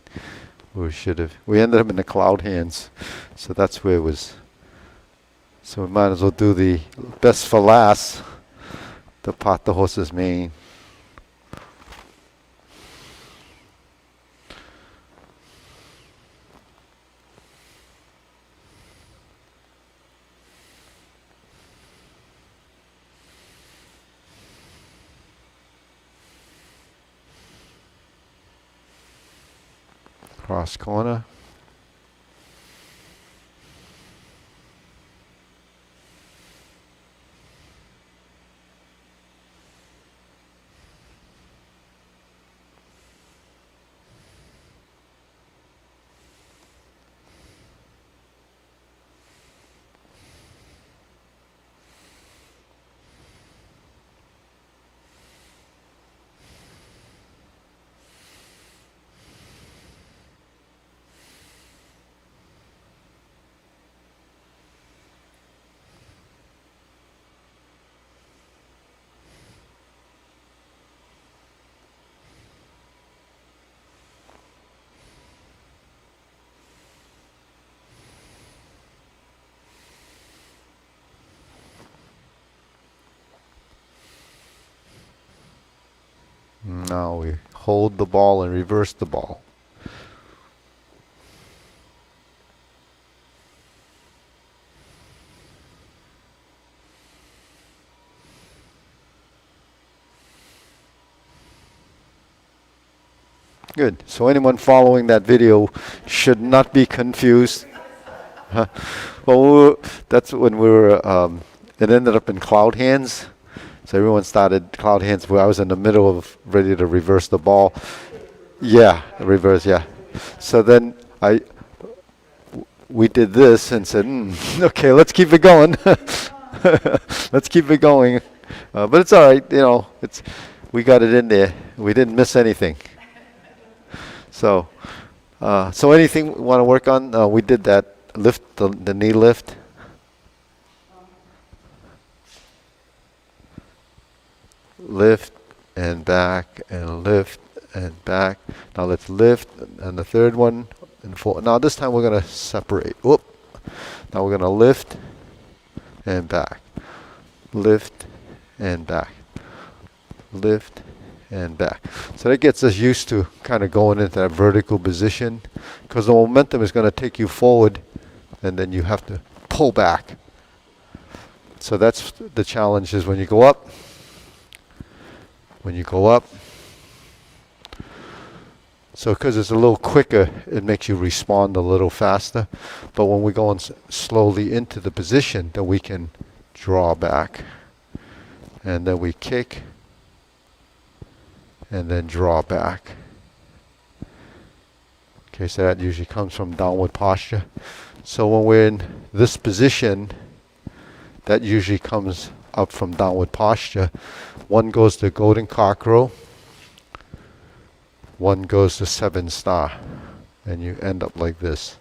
We ended up in the cloud hands. So that's where it was. So we might as well do the best for last, the pot the horse's mane. Cross corner. Now we hold the ball and reverse the ball. Good. So anyone following that video should not be confused. Well, that's when we were, it ended up in cloud hands. So everyone started cloud hands where I was in the middle of ready to reverse the ball. Yeah, reverse, yeah. So then we did this and said, okay, let's keep it going. Let's keep it going. But it's all right, we got it in there. We didn't miss anything. So anything we want to work on? We did that lift, the knee lift. Lift and back and lift and back. Now let's lift and the third one and four. Now this time we're going to separate. Whoop. Now we're going to lift and back. Lift and back. Lift and back. So that gets us used to kind of going into that vertical position because the momentum is going to take you forward and then you have to pull back. So that's the challenge is when you go up. When you go up. So because it's a little quicker, it makes you respond a little faster. But when we go slowly into the position, then we can draw back. And then we kick. And then draw back. Okay, so that usually comes from downward posture. So when we're in this position, that usually comes up from downward posture. One goes to golden cockerel. One goes to 7-star. And you end up like this.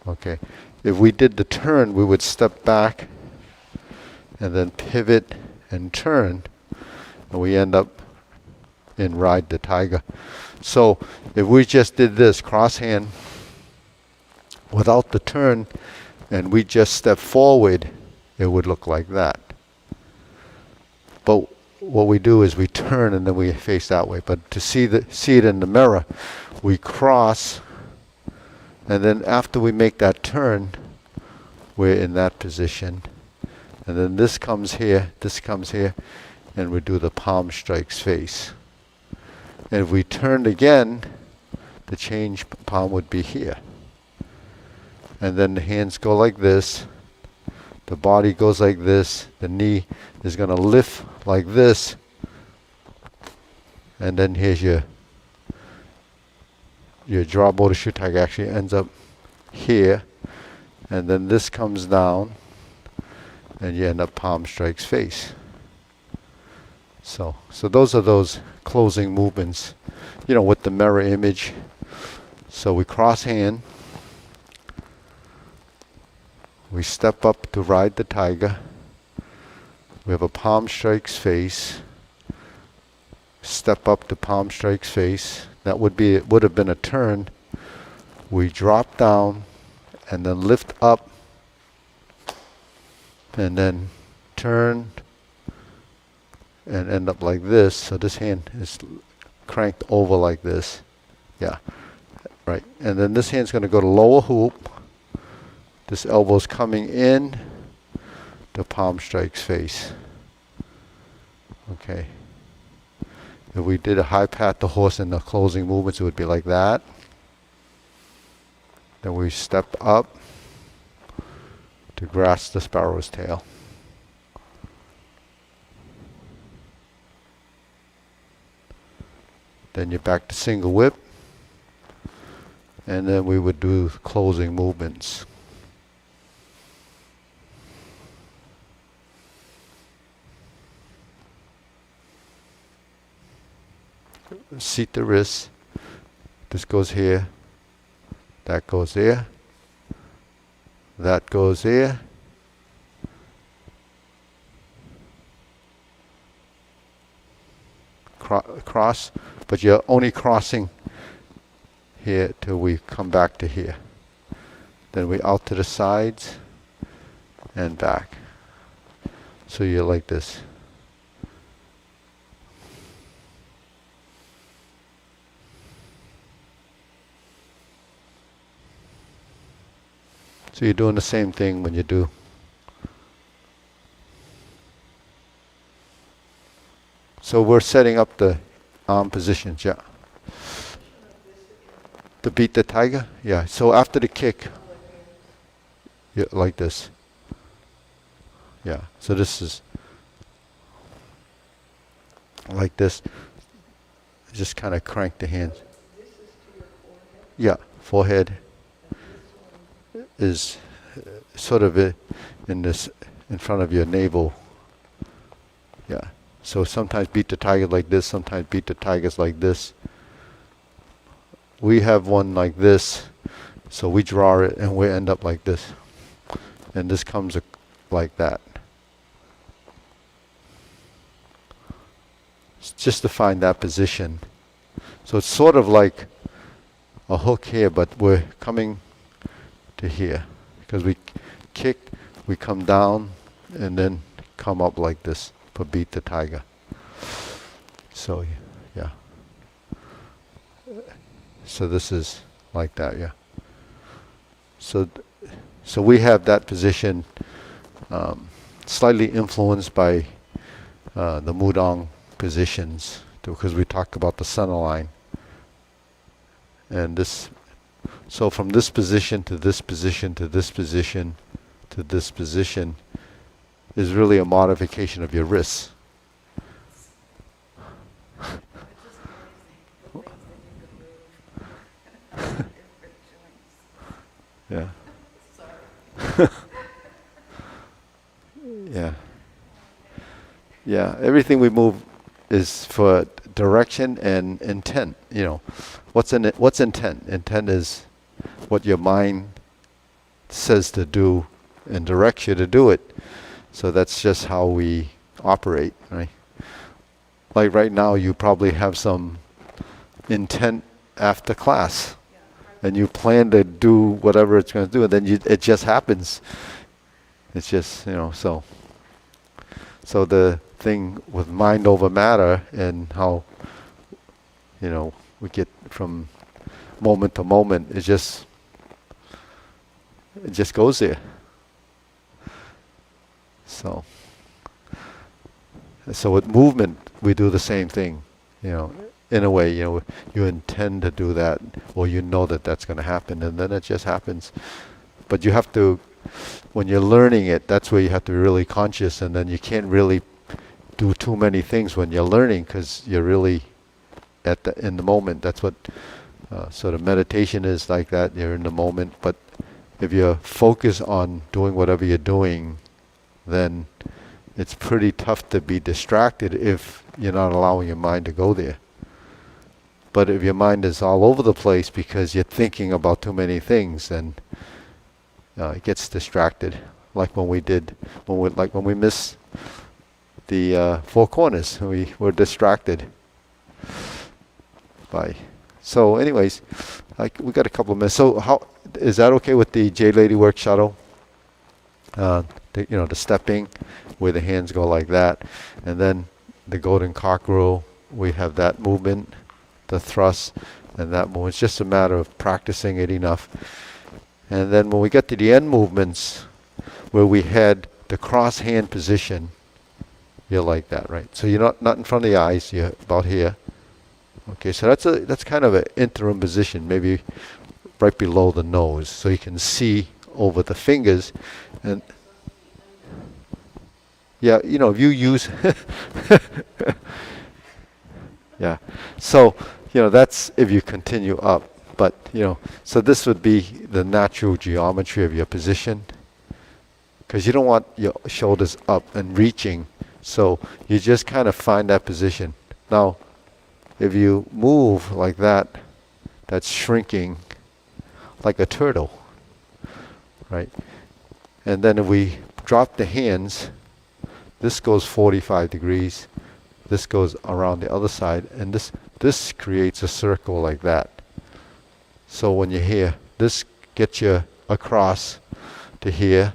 Okay. If we did the turn, we would step back and then pivot and turn. And we end up in ride the tiger. So if we just did this cross hand without the turn and we just step forward, it would look like that. But what we do is we turn and then we face that way. But to see it in the mirror, we cross, and then after we make that turn, we're in that position. And then this comes here, and we do the palm strikes face. And if we turned again, the change palm would be here. And then the hands go like this. The body goes like this. The knee is going to lift like this. And then here's your draw bow to shoe tiger actually ends up here. And then this comes down. And you end up palm strikes face. So those are those closing movements, with the mirror image. So we cross hand. We step up to ride the tiger. We have a palm strikes face. Step up to palm strikes face. That would have been a turn. We drop down and then lift up and then turn and end up like this. So this hand is cranked over like this. Yeah, right. And then this hand's going to go to lower hoop. This elbow's coming in. The palm strikes face. Okay. If we did a high pat the horse in the closing movements, it would be like that. Then we step up to grasp the sparrow's tail. Then you're back to single whip. And then we would do closing movements. Seat the wrist. This goes here. That goes there. That goes there. Cross, but you're only crossing here till we come back to here. Then we out to the sides and back. So you're like this. So you're doing the same thing when you do. So we're setting up the arm positions, yeah. To beat the tiger? Yeah. So after the kick, yeah, like this. Yeah. So this is like this. Just kind of crank the hands. Yeah, forehead is sort of in this, in front of your navel. Yeah. So sometimes beat the tiger like this, sometimes beat the tigers like this. We have one like this, so we draw it and we end up like this. And this comes like that. It's just to find that position. So it's sort of like a hook here, but we're coming to here. Because we kick, we come down, and then come up like this for beat the tiger. So, yeah. So this is like that, yeah. So we have that position slightly influenced by the Mudong positions, because we talk about the center line. And this, so from this position to this position to this position to this position is really a modification of your wrists. Yeah. Yeah. Yeah. Everything we move is for direction and intent. You know, what's in it? What's intent? Intent is what your mind says to do and directs you to do it. So that's just how we operate, right? Like right now, you probably have some intent after class, and you plan to do whatever it's going to do, and then it just happens. It's just, you know, so the thing with mind over matter and how, you know, we get from moment to moment, it just goes there. So with movement, we do the same thing, you know, in a way, you know, you intend to do that, or you know that that's going to happen, and then it just happens. But you have to, when you're learning it, that's where you have to be really conscious, and then you can't really do too many things when you're learning, because you're really in the moment. That's what sort of meditation is like that. You're in the moment. But if you're focused on doing whatever you're doing, then it's pretty tough to be distracted if you're not allowing your mind to go there. But if your mind is all over the place because you're thinking about too many things, then it gets distracted. Like when we missed the four corners. We were distracted by. So, anyways, we got a couple of minutes. So, how is that okay with the J Lady Work Shuttle? The stepping, where the hands go like that, and then the golden cockerel. We have that movement, the thrust, and that movement. It's just a matter of practicing it enough. And then when we get to the end movements, where we had the cross hand position, you're like that, right? So you're not in front of the eyes. You're about here. Okay, so that's kind of an interim position, maybe right below the nose, so you can see over the fingers. And yeah, if you use yeah, so that's if you continue up. But so this would be the natural geometry of your position, because you don't want your shoulders up and reaching. So you just kind of find that position. Now, if you move like that, that's shrinking like a turtle, right? And then if we drop the hands, this goes 45 degrees, this goes around the other side, and this creates a circle like that. So when you're here, this gets you across to here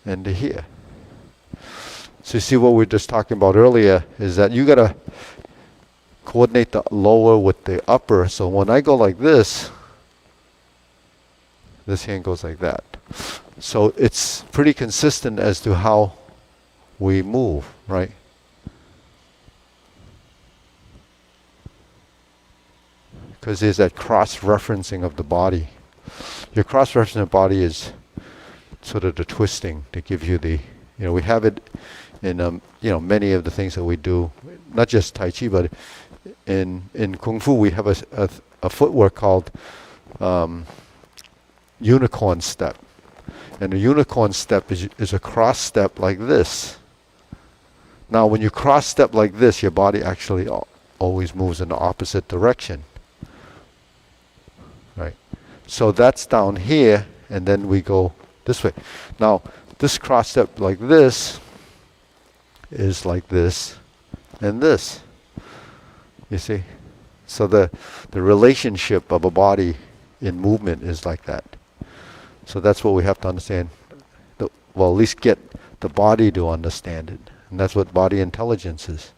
and to here. So you see what we were just talking about earlier is that you got to coordinate the lower with the upper. So when I go like this hand goes like that. So it's pretty consistent as to how we move, right? Because there's that cross-referencing of the body. Your cross-referencing of the body is sort of the twisting to give you the, we have it in, many of the things that we do, not just Tai Chi, but in Kung Fu, we have a footwork called unicorn step. And the unicorn step is a cross step like this. Now, when you cross step like this, your body actually always moves in the opposite direction. Right? So that's down here, and then we go this way. Now, this cross step like this is like this and this. You see? So the relationship of a body in movement is like that. So that's what we have to understand. Well, at least get the body to understand it. And that's what body intelligence is.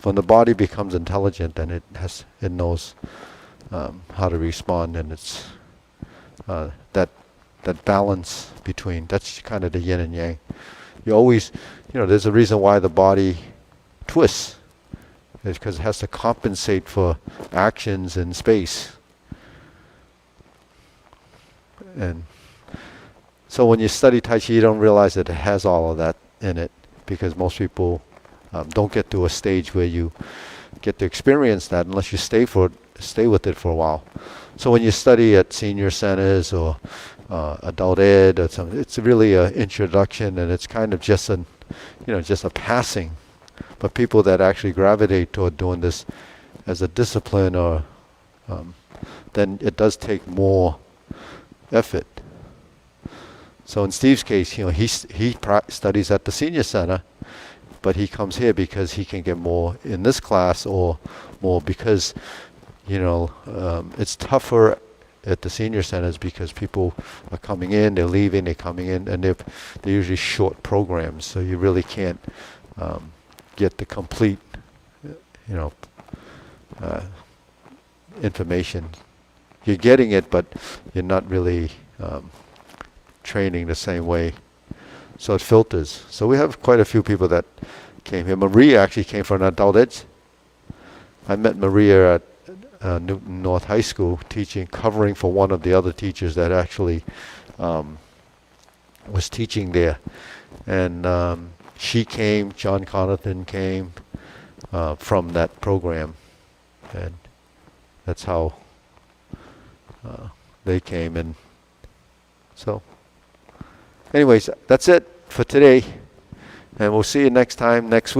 When the body becomes intelligent, then it knows how to respond, and it's that balance between, that's kind of the yin and yang. You always, there's a reason why the body twists. It's because it has to compensate for actions in space. And so when you study Tai Chi, you don't realize that it has all of that in it, because most people don't get to a stage where you get to experience that unless you stay with it for a while. So when you study at senior centers or adult ed or something, it's really an introduction, and it's kind of just a passing. But people that actually gravitate toward doing this as a discipline, or then it does take more effort. So in Steve's case, he studies at the senior center, but he comes here because he can get more in this class, or more because it's tougher at the senior centers because people are coming in, they're leaving, they're coming in, and they're usually short programs, so you really can't get the complete information. You're getting it, but you're not really training the same way. So it filters. So we have quite a few people that came here. Maria actually came from an adult ed. I met Maria at Newton North High School covering for one of the other teachers that actually was teaching there. And she came, John Connaughton came from that program. And that's how they came. And so, anyways, that's it for today. And we'll see you next time, next week.